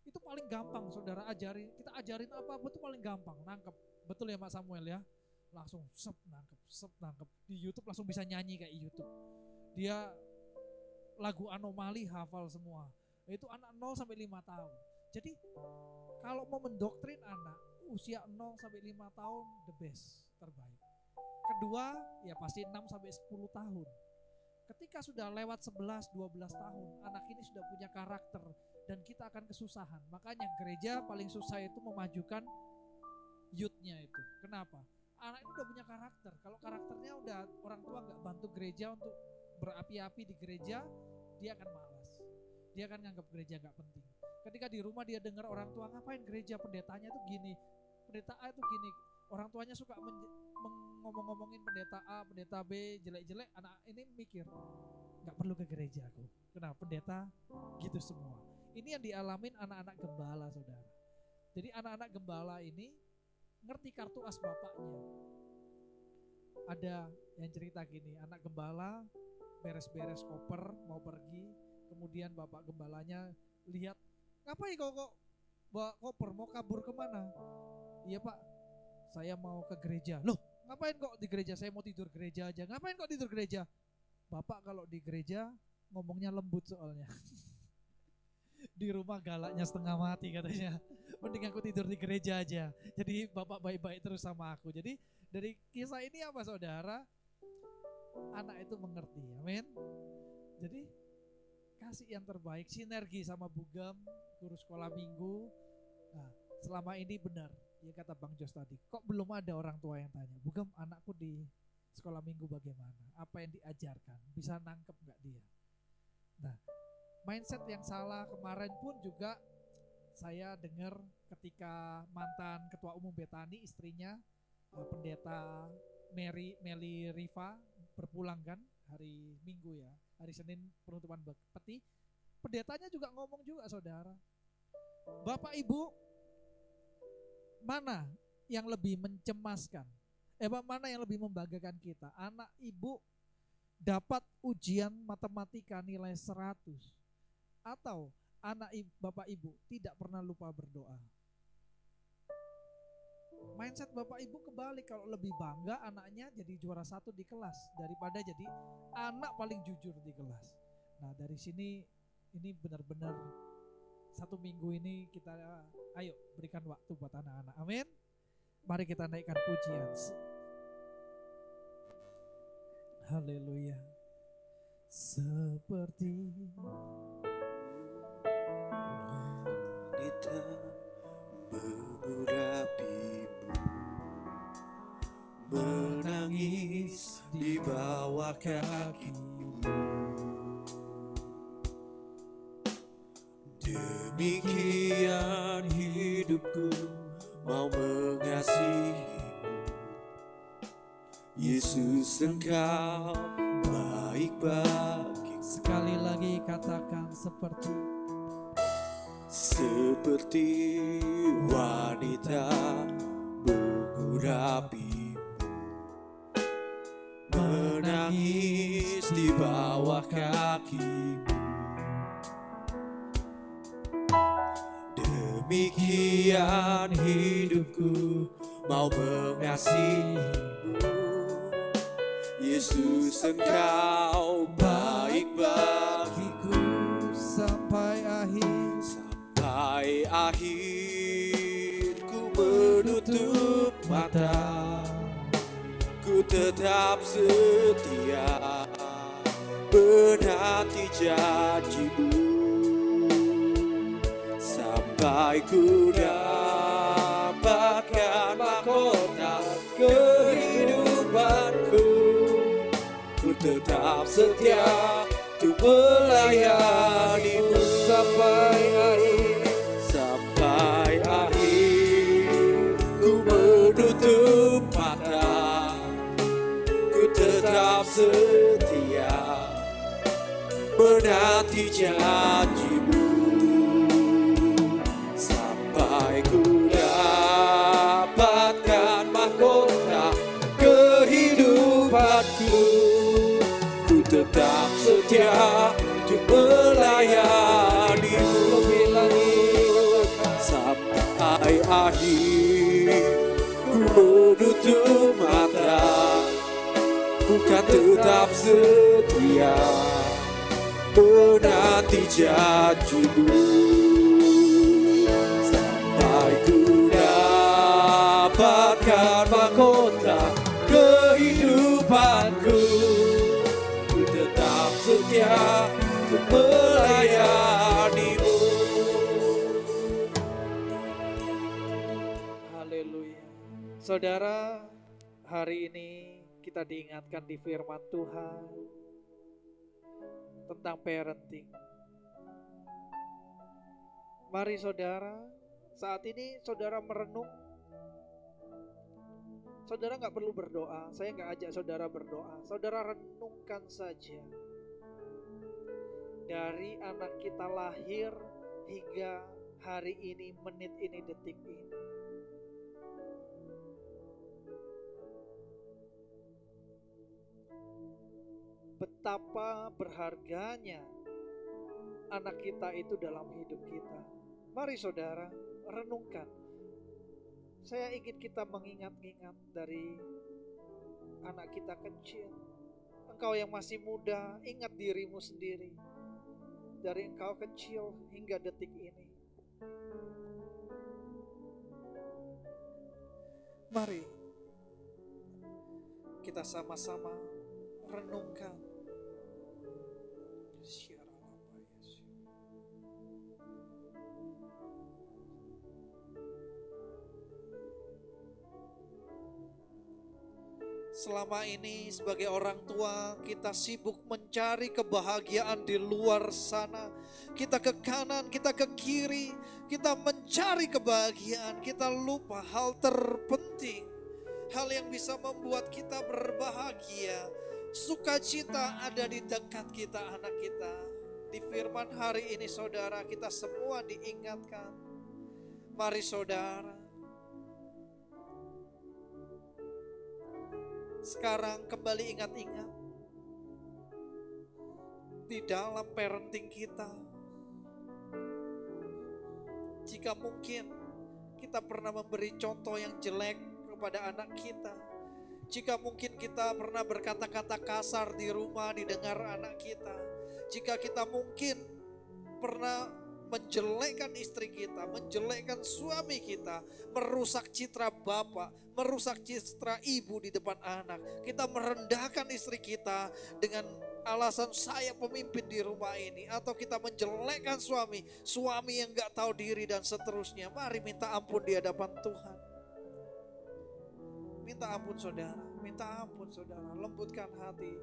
Itu paling gampang, saudara kita ajarin apa itu paling gampang, nangkep. Betul ya Pak Samuel ya? Langsung nangkep. Di YouTube langsung bisa nyanyi kayak YouTube. Dia lagu Anomali hafal semua. Itu anak 0 sampai 5 tahun. Jadi kalau mau mendoktrin anak usia 0 sampai 5 tahun the best, terbaik. Kedua ya pasti 6 sampai 10 tahun. Ketika sudah lewat 11, 12 tahun, anak ini sudah punya karakter dan kita akan kesusahan. Makanya gereja paling susah itu memajukan youth-nya itu. Kenapa? Anak ini udah punya karakter. Kalau karakternya udah orang tua gak bantu gereja untuk berapi-api di gereja, dia akan malas. Dia akan nganggap gereja gak penting. Ketika di rumah dia dengar orang tua ngapain gereja, pendetanya tuh gini, pendeta A itu gini. Orang tuanya suka ngomong-ngomongin pendeta A, pendeta B, jelek-jelek. Anak ini mikir, gak perlu ke gereja aku. Kenapa? Pendeta gitu semua. Ini yang dialamin anak-anak gembala, saudara. Jadi anak-anak gembala ini ngerti kartu as bapaknya. Ada yang cerita gini, anak gembala beres-beres koper mau pergi, kemudian bapak gembalanya lihat, ngapain kok bawa koper, mau kabur kemana? Iya pak, saya mau ke gereja. Loh ngapain kok di gereja? Saya mau tidur gereja aja. Ngapain kok tidur gereja? Bapak kalau di gereja ngomongnya lembut soalnya. Di rumah galaknya setengah mati katanya. Mending aku tidur di gereja aja. Jadi bapak baik-baik terus sama aku. Jadi dari kisah ini apa saudara? Anak itu mengerti, amin. Jadi kasih yang terbaik, sinergi sama Bugam, guru sekolah minggu. Nah, selama ini benar, ya kata Bang Jos tadi, kok belum ada orang tua yang tanya, Bugam anakku di sekolah minggu bagaimana? Apa yang diajarkan? Bisa nangkep gak dia? Nah, mindset yang salah kemarin pun juga saya dengar ketika mantan ketua umum Betani, istrinya pendeta Meli Riva berpulang kan hari Minggu ya, hari Senin penutupan peti, pendetanya juga ngomong juga saudara, Bapak Ibu mana yang lebih mencemaskan? Mana yang lebih membanggakan kita? Anak ibu dapat ujian matematika nilai 100 atau bapak ibu tidak pernah lupa berdoa? Mindset bapak ibu kebalik, kalau lebih bangga anaknya jadi juara 1 di kelas daripada jadi anak paling jujur di kelas. Nah dari sini ini benar-benar 1 minggu ini kita ayo berikan waktu buat anak-anak. Amin. Mari kita naikkan pujian. Haleluya. Seperti wanita berapimu menangis di bawah kakimu, demikian hidupku mau mengasihimu. Yesus, Engkau baik bagi. Sekali lagi katakan seperti wanita berapimu menangis di bawah kakimu, demikian hidupku mau mengasihimu. Yesus, Engkau baik bagiku sampai akhir ku menutup mata, ku tetap setia menanti janjimu, sampai ku dapatkan mahkota kehidupanku. Ku tetap setia untuk melayanimu sampai akhir ku menutup mata, ku tetap setia menanti janjimu, sampai ku dapatkan mahkota kehidupanku. Ku tetap setia untuk melayanimu sampai akhir ku menutup mata, ku kan tetap setia menanti janjimu, sampai ku dapatkan mahkota kehidupanku. Ku tetap setia untuk melayanimu. Haleluya. Saudara, hari ini kita diingatkan di firman Tuhan tentang parenting. Mari saudara, saat ini saudara merenung. Saudara gak perlu berdoa, saya gak ajak saudara berdoa. Saudara renungkan saja. Dari anak kita lahir hingga hari ini, menit ini, detik ini. Betapa berharganya anak kita itu dalam hidup kita. Mari saudara, renungkan. Saya ingin kita mengingat-ingat dari anak kita kecil. Engkau yang masih muda, ingat dirimu sendiri. Dari engkau kecil hingga detik ini. Mari kita sama-sama renungkan. Selama ini sebagai orang tua kita sibuk mencari kebahagiaan di luar sana. Kita ke kanan, kita ke kiri, kita mencari kebahagiaan. Kita lupa hal terpenting, hal yang bisa membuat kita berbahagia. Sukacita ada di dekat kita, anak kita. Di firman hari ini saudara, kita semua diingatkan. Mari saudara, Sekarang kembali ingat-ingat di dalam parenting kita. Jika mungkin kita pernah memberi contoh yang jelek kepada anak kita. Jika mungkin kita pernah berkata-kata kasar di rumah didengar anak kita. Jika kita mungkin pernah menjelekkan istri kita, menjelekkan suami kita, merusak citra bapak, merusak citra ibu di depan anak. Kita merendahkan istri kita dengan alasan saya pemimpin di rumah ini, atau kita menjelekkan suami yang gak tahu diri dan seterusnya. Mari minta ampun di hadapan Tuhan. Minta ampun saudara, minta ampun saudara, lembutkan hati.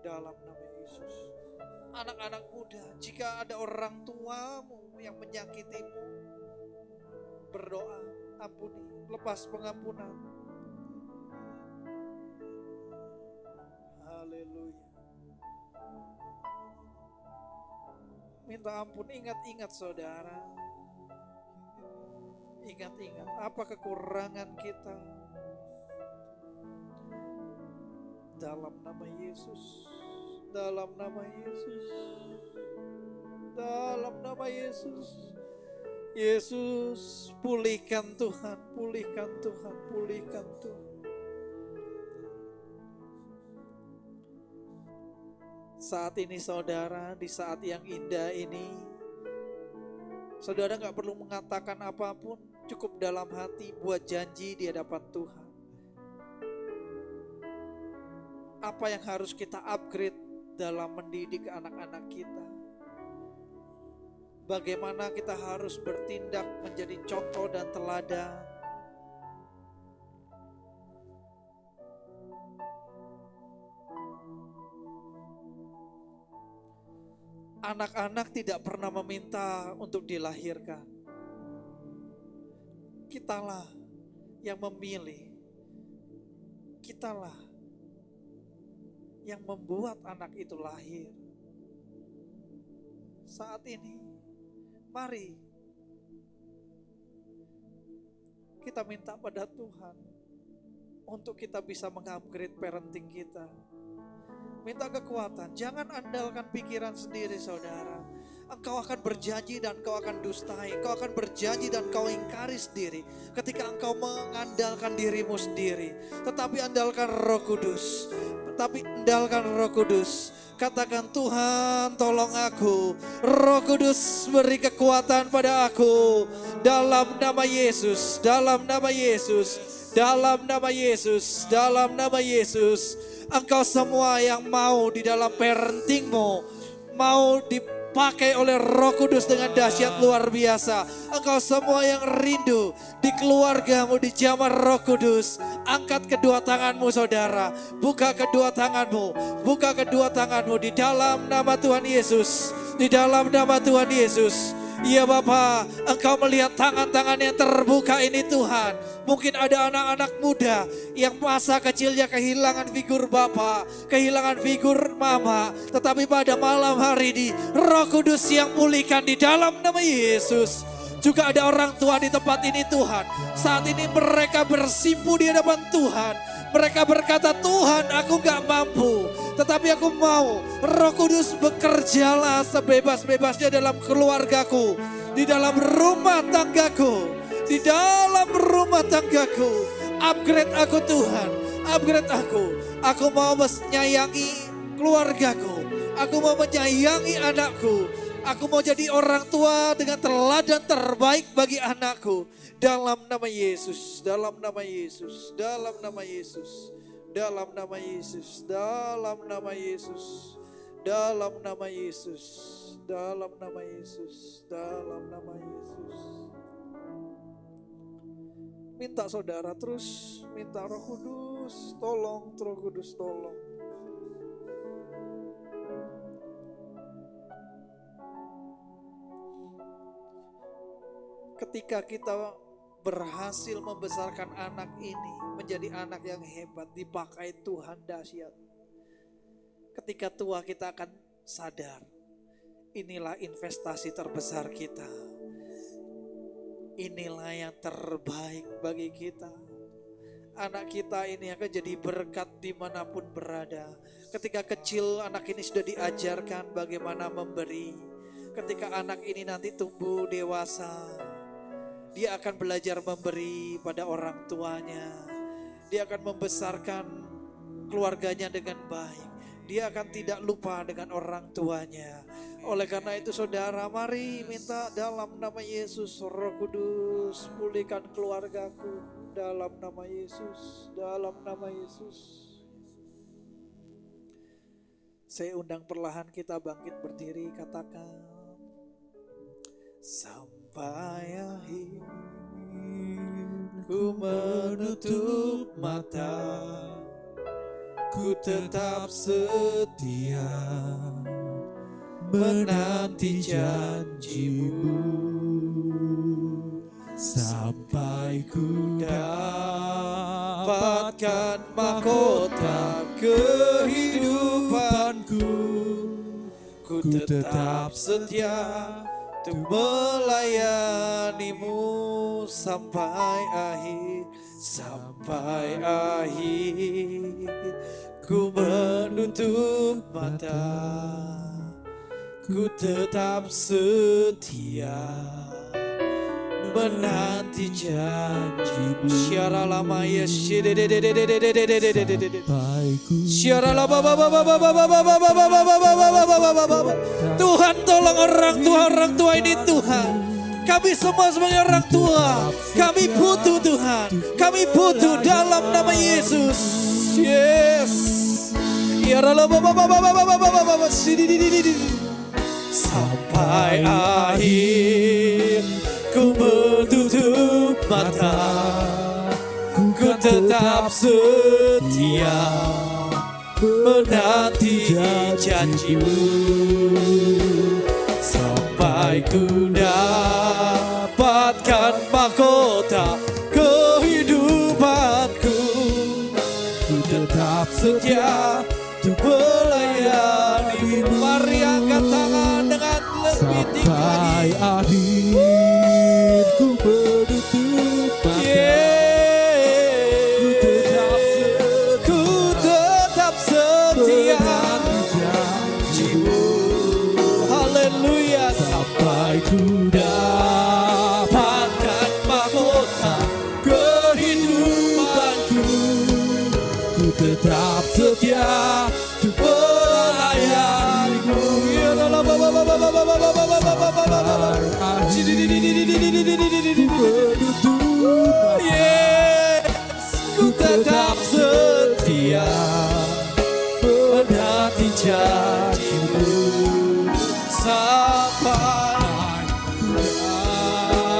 Dalam nama Yesus. Anak-anak muda, jika ada orang tuamu yang menyakitimu, berdoa, ampuni, lepas pengampunan. Haleluya. Minta ampun, ingat-ingat saudara. Ingat-ingat apa kekurangan kita. Dalam nama Yesus. Dalam nama Yesus. Dalam nama Yesus. Yesus, pulihkan Tuhan, pulihkan Tuhan, pulihkan Tuhan. Saat ini saudara, di saat yang indah ini, saudara gak perlu mengatakan apapun, cukup dalam hati buat janji di hadapan Tuhan. Apa yang harus kita upgrade dalam mendidik anak-anak kita? Bagaimana kita harus bertindak menjadi contoh dan teladan? Anak-anak tidak pernah meminta untuk dilahirkan. Kitalah yang memilih. Kitalah yang membuat anak itu lahir. Saat ini, mari kita minta pada Tuhan untuk kita bisa mengupgrade parenting kita. Minta kekuatan, jangan andalkan pikiran sendiri saudara. Engkau akan berjanji dan engkau akan dustai. Engkau akan berjanji dan engkau ingkari sendiri ketika engkau mengandalkan dirimu sendiri. Tetapi andalkan Roh Kudus. Katakan, Tuhan tolong aku. Roh Kudus beri kekuatan pada aku. Dalam nama Yesus, dalam nama Yesus, dalam nama Yesus, dalam nama Yesus. Engkau semua yang mau di dalam parentingmu, mau dipakai oleh Roh Kudus dengan dahsyat luar biasa. Engkau semua yang rindu di keluargamu dijamah Roh Kudus. Angkat kedua tanganmu saudara. Buka kedua tanganmu. Buka kedua tanganmu di dalam nama Tuhan Yesus. Di dalam nama Tuhan Yesus. Ya Bapa, Engkau melihat tangan-tangan yang terbuka ini Tuhan. Mungkin ada anak-anak muda yang masa kecilnya kehilangan figur Bapa, kehilangan figur Mama. Tetapi pada malam hari ini Roh Kudus yang pulihkan di dalam nama Yesus. Juga ada orang tua di tempat ini Tuhan. Saat ini mereka bersimpu di hadapan Tuhan. Mereka berkata, Tuhan aku gak mampu, tetapi aku mau Roh Kudus bekerjalah sebebas-bebasnya dalam keluargaku, di dalam rumah tanggaku, di dalam rumah tanggaku. Upgrade aku Tuhan, upgrade aku. Aku mau menyayangi keluargaku, aku mau menyayangi anakku. Aku mau jadi orang tua dengan teladan terbaik bagi anakku. Dalam nama Yesus, dalam nama Yesus, dalam nama Yesus, dalam nama Yesus, dalam nama Yesus, dalam nama Yesus, dalam nama Yesus, dalam nama Yesus. Minta saudara terus, minta Roh Kudus, tolong Roh Kudus tolong. Ketika kita berhasil membesarkan anak ini menjadi anak yang hebat, dipakai Tuhan dahsyat. Ketika tua kita akan sadar, inilah investasi terbesar kita. Inilah yang terbaik bagi kita. anak kita ini akan jadi berkat dimanapun berada. Ketika kecil anak ini sudah diajarkan bagaimana memberi. Ketika anak ini nanti tumbuh dewasa, dia akan belajar memberi pada orang tuanya. Dia akan membesarkan keluarganya dengan baik. Dia akan tidak lupa dengan orang tuanya. Oleh karena itu saudara, mari minta dalam nama Yesus, Roh Kudus, pulihkan keluargaku. Dalam nama Yesus, dalam nama Yesus. Saya undang perlahan kita bangkit berdiri, katakan. Sampai akhir ku menutup mata, ku tetap setia menanti janjimu, sampai ku dapatkan mahkota kehidupanku. Ku tetap setia untuk melayanimu sampai akhir, sampai akhir. Ku menutup mata, ku tetap setia menanti janjimu. Syara lama ya Tuhan, tolong orang tua ini Tuhan. Kami semua sebagai orang tua, kami butuh Tuhan, kami butuh dalam nama Yesus. Yes. Sampai akhir ku menutup mata, ku tetap setia menanti janjimu, sampai ku dapatkan mahkota kehidupanku. Ku tetap setia untuk melayanimu. Mari angkat tangan dengan lebih tinggi lagi. Sampai akhir ku menutup mata, Ku tetap setia janjimu. Haleluya. sampai ku Dapatkan mahkota kehidupanku. ku tetap setia untuk melayanimu. Yes, ku tetap setia menanti janjimu sampai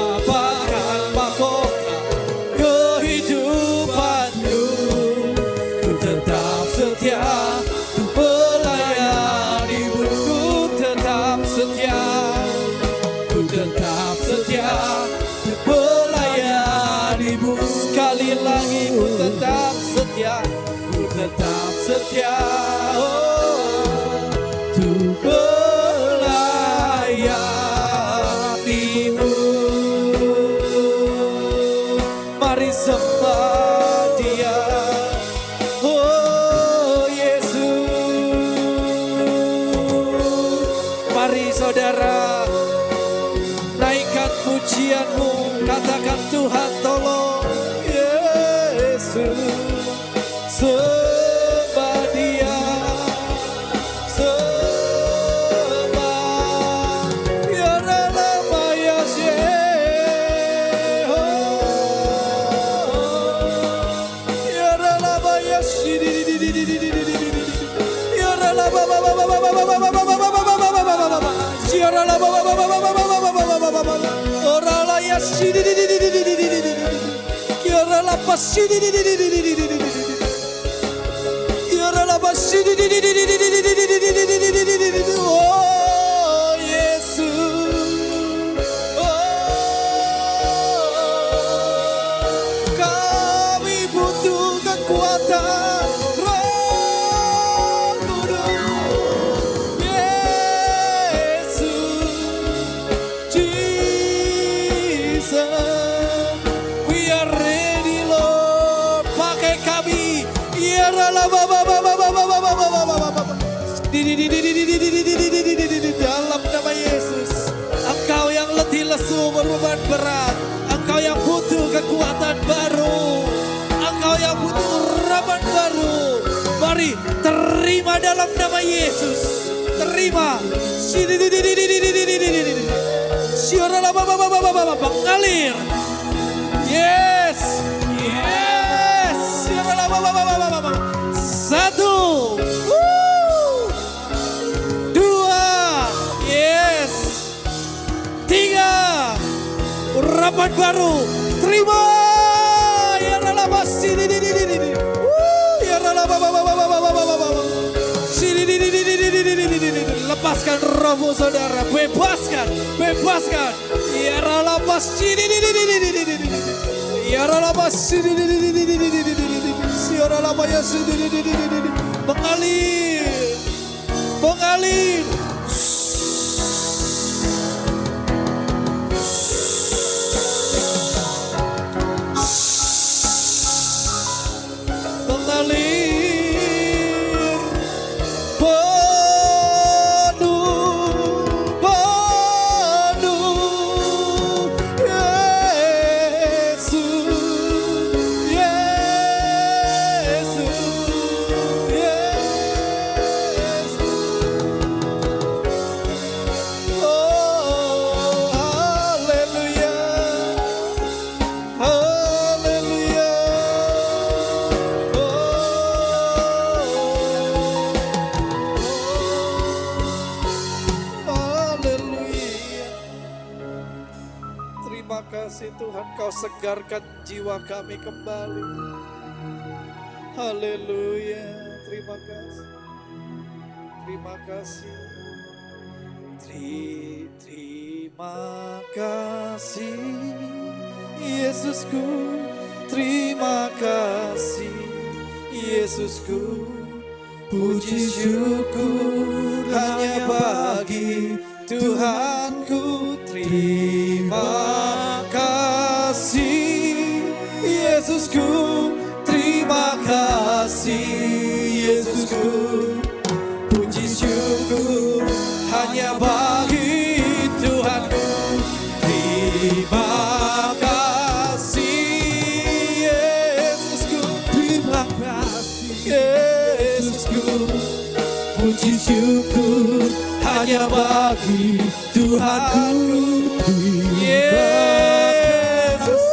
dapatkan mahkota kehidupanku. Ku tetap setia untuk melayanimu. Ku tetap setia, ku tetap setia untuk melayanimu. Sekali lagi ku tetap setia, ku tetap setia untuk melayanimu. Mari sembah Dia, oh Yesus. Mari saudara, naikkan pujianmu, katakan Tuhan tolong. Yesus, sembah Dia, sembah. Ya nama Yesus, ya nama Yesus, ya nama oh Yesus, kami butuh kekuatan Roh Kudus. Yesus, Jesus, we are ready Lord. lesu, berbeban berat, engkau yang butuh kekuatan baru, engkau yang butuh urapan baru, mari terima dalam nama Yesus. Terima. Mengalir. Yes. Yes. Satu. Dua. Yes. Tiga. Urapan baru. Terima. Ya Allah pasti. Ya Allah. Lepaskan rohmu saudara, bebaskan. Ya Allah pasti. Ya Allah pasti. Ya Allah pasti. Mengalir. Tuhan, Kau segarkan jiwa kami kembali. Haleluya. Terima kasih. Terima kasih. Terima kasih Yesusku. Terima kasih Yesusku. Puji syukur hanya bagi Tuhanku. Terima kasih Yesusku, terima kasih Yesusku. Puji syukur hanya bagi Tuhanku. Terima kasih Yesusku, terima kasih Yesusku. Puji syukur hanya bagi Tuhanku. Yesus,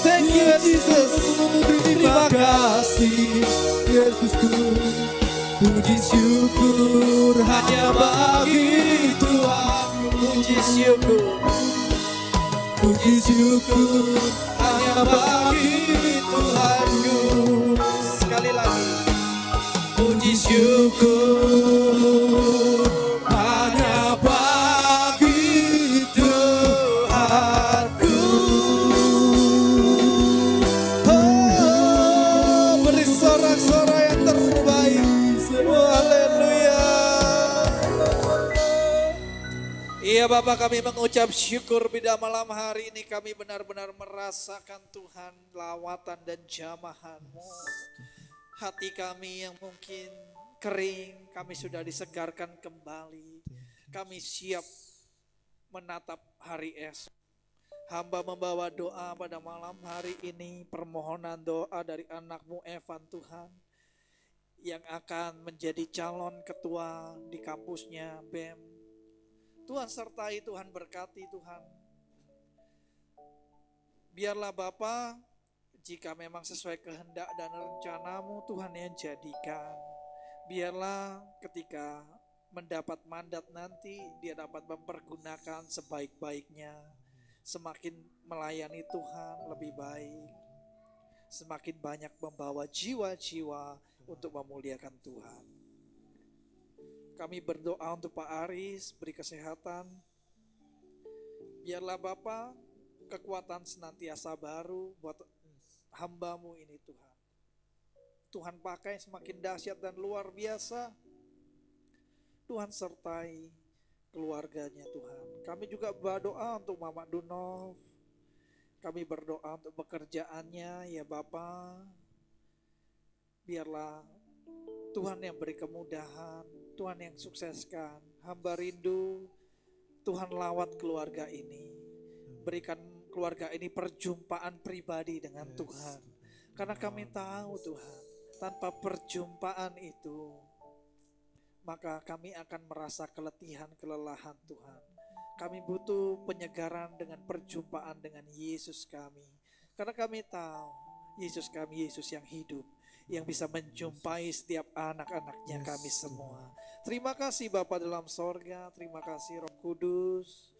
thank you Jesus. Terima kasih Yesusku. Puji syukur hanya bagi Tuhan. Puji syukur hanya bagi Tuhanku. Sekali lagi. Puji syukur hanya bagi Tuhanku. Oh, beri sorak-sorai yang terbaik. Haleluya. Iya Bapak, kami mengucap syukur pada malam hari ini. Kami benar-benar merasakan Tuhan lawatan dan jamahan-Mu. Hati kami yang mungkin kering, kami sudah disegarkan kembali. Kami siap menatap hari esok. Hamba membawa doa pada malam hari ini, permohonan doa dari anak-Mu Evan Tuhan, yang akan menjadi calon ketua di kampusnya BEM. Tuhan sertai, Tuhan berkati Tuhan. Biarlah Bapa, jika memang sesuai kehendak dan rencana-Mu Tuhan yang jadikan. Biarlah ketika mendapat mandat nanti dia dapat mempergunakan sebaik-baiknya. Semakin melayani Tuhan lebih baik. Semakin banyak membawa jiwa-jiwa untuk memuliakan Tuhan. Kami berdoa untuk Pak Aris, beri kesehatan. Biarlah Bapa, kekuatan senantiasa baru buat hamba-Mu ini Tuhan. Tuhan pakai semakin dahsyat dan luar biasa. Tuhan sertai keluarganya Tuhan. Kami juga berdoa untuk Mama Dunov. Kami berdoa untuk pekerjaannya ya Bapa. Biarlah Tuhan yang beri kemudahan, Tuhan yang sukseskan. Hamba rindu Tuhan lawat keluarga ini. Berikan keluarga ini perjumpaan pribadi dengan Tuhan. Karena kami tahu Tuhan, tanpa perjumpaan itu, maka kami akan merasa keletihan, kelelahan Tuhan. Kami butuh penyegaran dengan perjumpaan dengan Yesus kami. Karena kami tahu, Yesus kami, Yesus yang hidup, yang bisa menjumpai setiap anak-anaknya kami semua. Terima kasih Bapa dalam sorga, terima kasih Roh Kudus.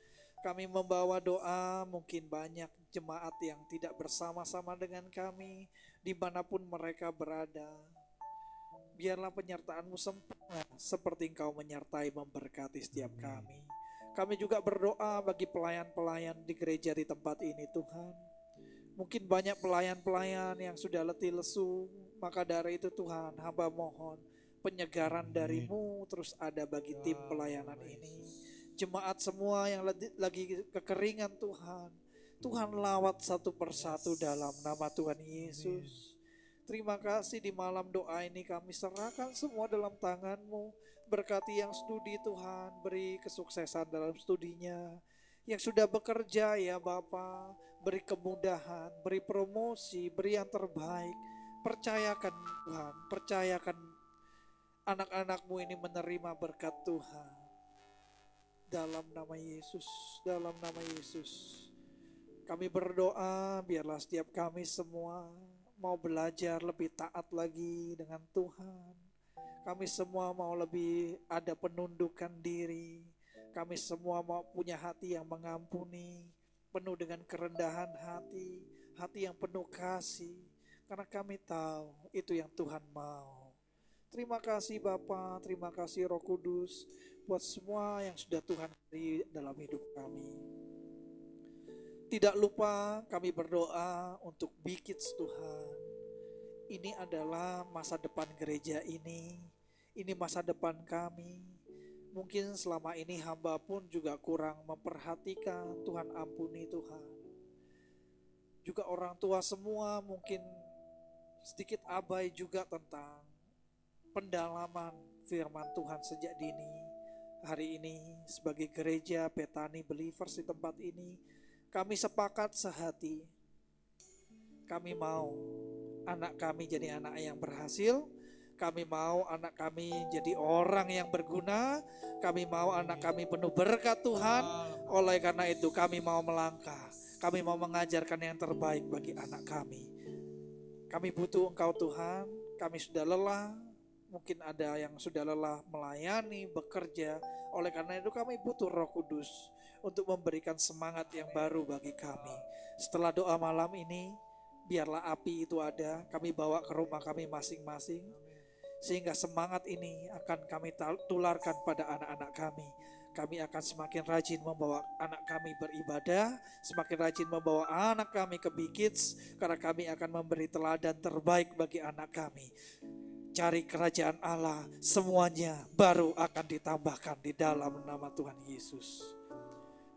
Kami membawa doa, mungkin banyak jemaat yang tidak bersama-sama dengan kami, dimanapun mereka berada. Biarlah penyertaan-Mu sempurna, seperti Engkau menyertai memberkati setiap kami. Kami juga berdoa bagi pelayan-pelayan di gereja di tempat ini Tuhan. Mungkin banyak pelayan-pelayan yang sudah letih lesu, maka dari itu Tuhan, hamba mohon penyegaran dari-Mu terus ada bagi tim pelayanan ini. Jemaat semua yang lagi kekeringan Tuhan, Tuhan lawat satu persatu dalam nama Tuhan Yesus. Terima kasih di malam doa ini kami serahkan semua dalam tangan-Mu. Berkati yang studi Tuhan, beri kesuksesan dalam studinya. Yang sudah bekerja ya Bapa, beri kemudahan, beri promosi, beri yang terbaik. Percayakan Tuhan, percayakan anak-anak-Mu ini menerima berkat Tuhan. Dalam nama Yesus, dalam nama Yesus. Kami berdoa biarlah setiap kami semua mau belajar lebih taat lagi dengan Tuhan. Kami semua mau lebih ada penundukan diri. Kami semua mau punya hati yang mengampuni, penuh dengan kerendahan hati, hati yang penuh kasih. Karena kami tahu itu yang Tuhan mau. Terima kasih Bapa, terima kasih Roh Kudus buat semua yang sudah Tuhan beri dalam hidup kami. Tidak lupa kami berdoa untuk Bikits Tuhan. Ini adalah masa depan gereja ini masa depan kami. Mungkin selama ini hamba pun juga kurang memperhatikan, Tuhan ampuni Tuhan. Juga orang tua semua mungkin sedikit abai juga tentang pendalaman firman Tuhan sejak dini. Hari ini sebagai gereja Bethany Believers di tempat ini, kami sepakat sehati. Kami mau anak kami jadi anak yang berhasil. Kami mau anak kami jadi orang yang berguna. Kami mau anak kami penuh berkat Tuhan. Oleh karena itu kami mau melangkah. Kami mau mengajarkan yang terbaik bagi anak kami. Kami butuh Engkau Tuhan. Kami sudah lelah. Mungkin ada yang sudah lelah melayani, bekerja. Oleh karena itu kami butuh Roh Kudus untuk memberikan semangat yang baru bagi kami. Setelah doa malam ini, biarlah api itu ada, kami bawa ke rumah kami masing-masing. Sehingga semangat ini akan kami tularkan pada anak-anak kami. Kami akan semakin rajin membawa anak kami beribadah, semakin rajin membawa anak kami ke Bikits, karena kami akan memberi teladan terbaik bagi anak kami. Cari kerajaan Allah, semuanya baru akan ditambahkan di dalam nama Tuhan Yesus.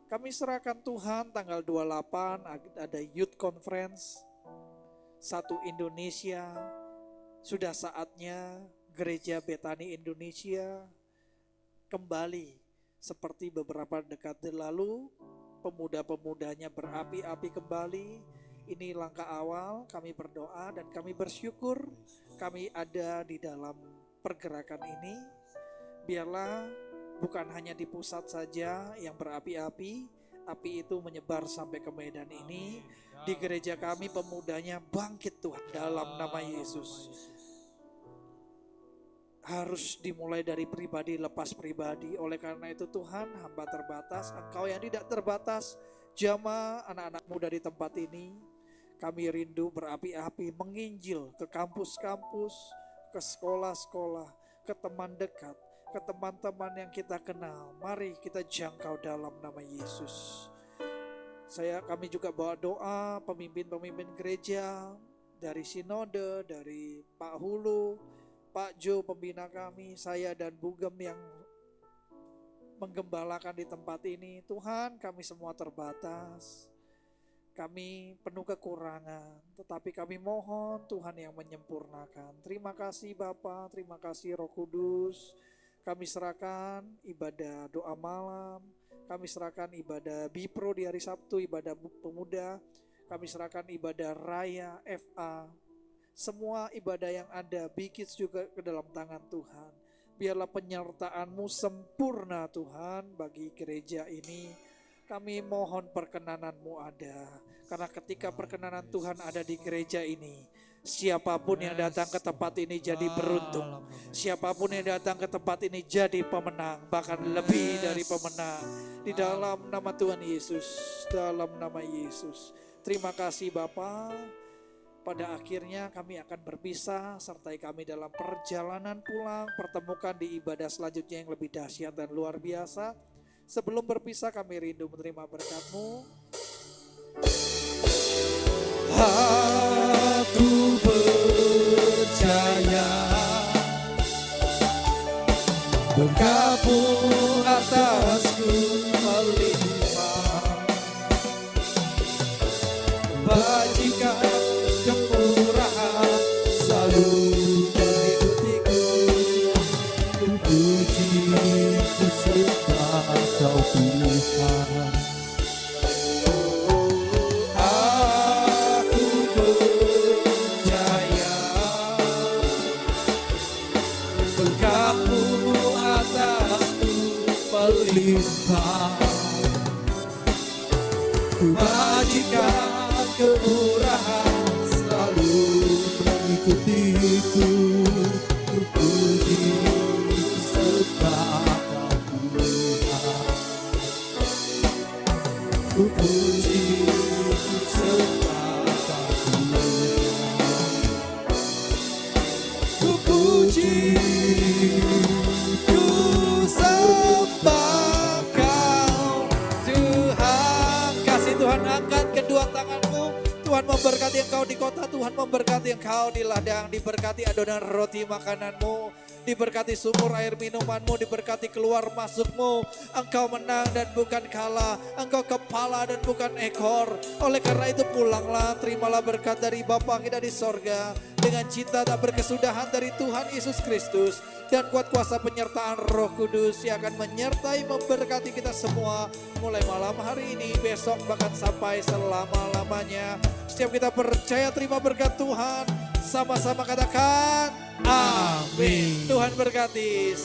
Kami serahkan Tuhan tanggal 28 ada Youth Conference Satu Indonesia. Sudah saatnya gereja Bethany Indonesia kembali seperti beberapa dekade lalu. Pemuda-pemudanya berapi-api kembali. Ini langkah awal, kami berdoa dan kami bersyukur kami ada di dalam pergerakan ini. Biarlah bukan hanya di pusat saja yang berapi-api, api itu menyebar sampai ke Medan ini. Di gereja kami pemudanya bangkit Tuhan dalam nama Yesus. Harus dimulai dari pribadi lepas pribadi. Oleh karena itu Tuhan, hamba terbatas, Engkau yang tidak terbatas, jamah anak-anak muda di tempat ini. Kami rindu berapi-api menginjil ke kampus-kampus, ke sekolah-sekolah, ke teman dekat, ke teman-teman yang kita kenal. Mari kita jangkau dalam nama Yesus. Kami juga bawa doa pemimpin-pemimpin gereja dari sinode, dari Pak Hulu, Pak Jo pembina kami, saya dan Bugem yang menggembalakan di tempat ini. Tuhan, kami semua terbatas. Kami penuh kekurangan, tetapi kami mohon Tuhan yang menyempurnakan. Terima kasih Bapa, terima kasih Roh Kudus. Kami serahkan ibadah doa malam, Kami serahkan ibadah Bipro di hari Sabtu, ibadah pemuda. Kami serahkan ibadah Raya, FA. Semua ibadah yang ada, Bikids juga ke dalam tangan Tuhan. Biarlah penyertaan-Mu sempurna Tuhan bagi gereja ini. Kami mohon perkenanan-Mu ada. Karena ketika perkenanan Tuhan ada di gereja ini, siapapun yang datang ke tempat ini jadi beruntung. Siapapun yang datang ke tempat ini jadi pemenang, bahkan lebih dari pemenang. Di dalam nama Tuhan Yesus, dalam nama Yesus. Terima kasih Bapa. Pada akhirnya kami akan berpisah, sertai kami dalam perjalanan pulang, pertemukan di ibadah selanjutnya yang lebih dahsyat dan luar biasa. Sebelum berpisah kami rindu menerima berkat-Mu. Aku percaya berkat-Mu atasku melimpah, bajikan kemurahan selalu mengikutiku. Ku puji, ku sembah Kau Tuhan. Aku percaya berkat-Mu atasku melimpah, bajikan kemurahan selalu mengikutiku. Ku puji, ku sembah Kau Tuhan. Ku puji, ku sembah Kau Tuhan. Ku puji, ku sembah Kau Tuhan. Kasih Tuhan, angkat kedua tanganmu. Tuhan memberkati engkau di kota, Tuhan memberkati engkau di ladang, diberkati adonan roti makananmu, diberkati sumur air minumanmu, diberkati keluar masukmu. Engkau menang dan bukan kalah, engkau kepala dan bukan ekor. Oleh karena itu pulanglah, terimalah berkat dari Bapa kita di sorga, dengan cinta tak berkesudahan dari Tuhan Yesus Kristus, dan kuat kuasa penyertaan Roh Kudus yang akan menyertai memberkati kita semua, mulai malam hari ini, besok, bahkan sampai selama-lamanya. Setiap kita percaya terima berkat Tuhan, sama-sama katakan amin. Tuhan berkati.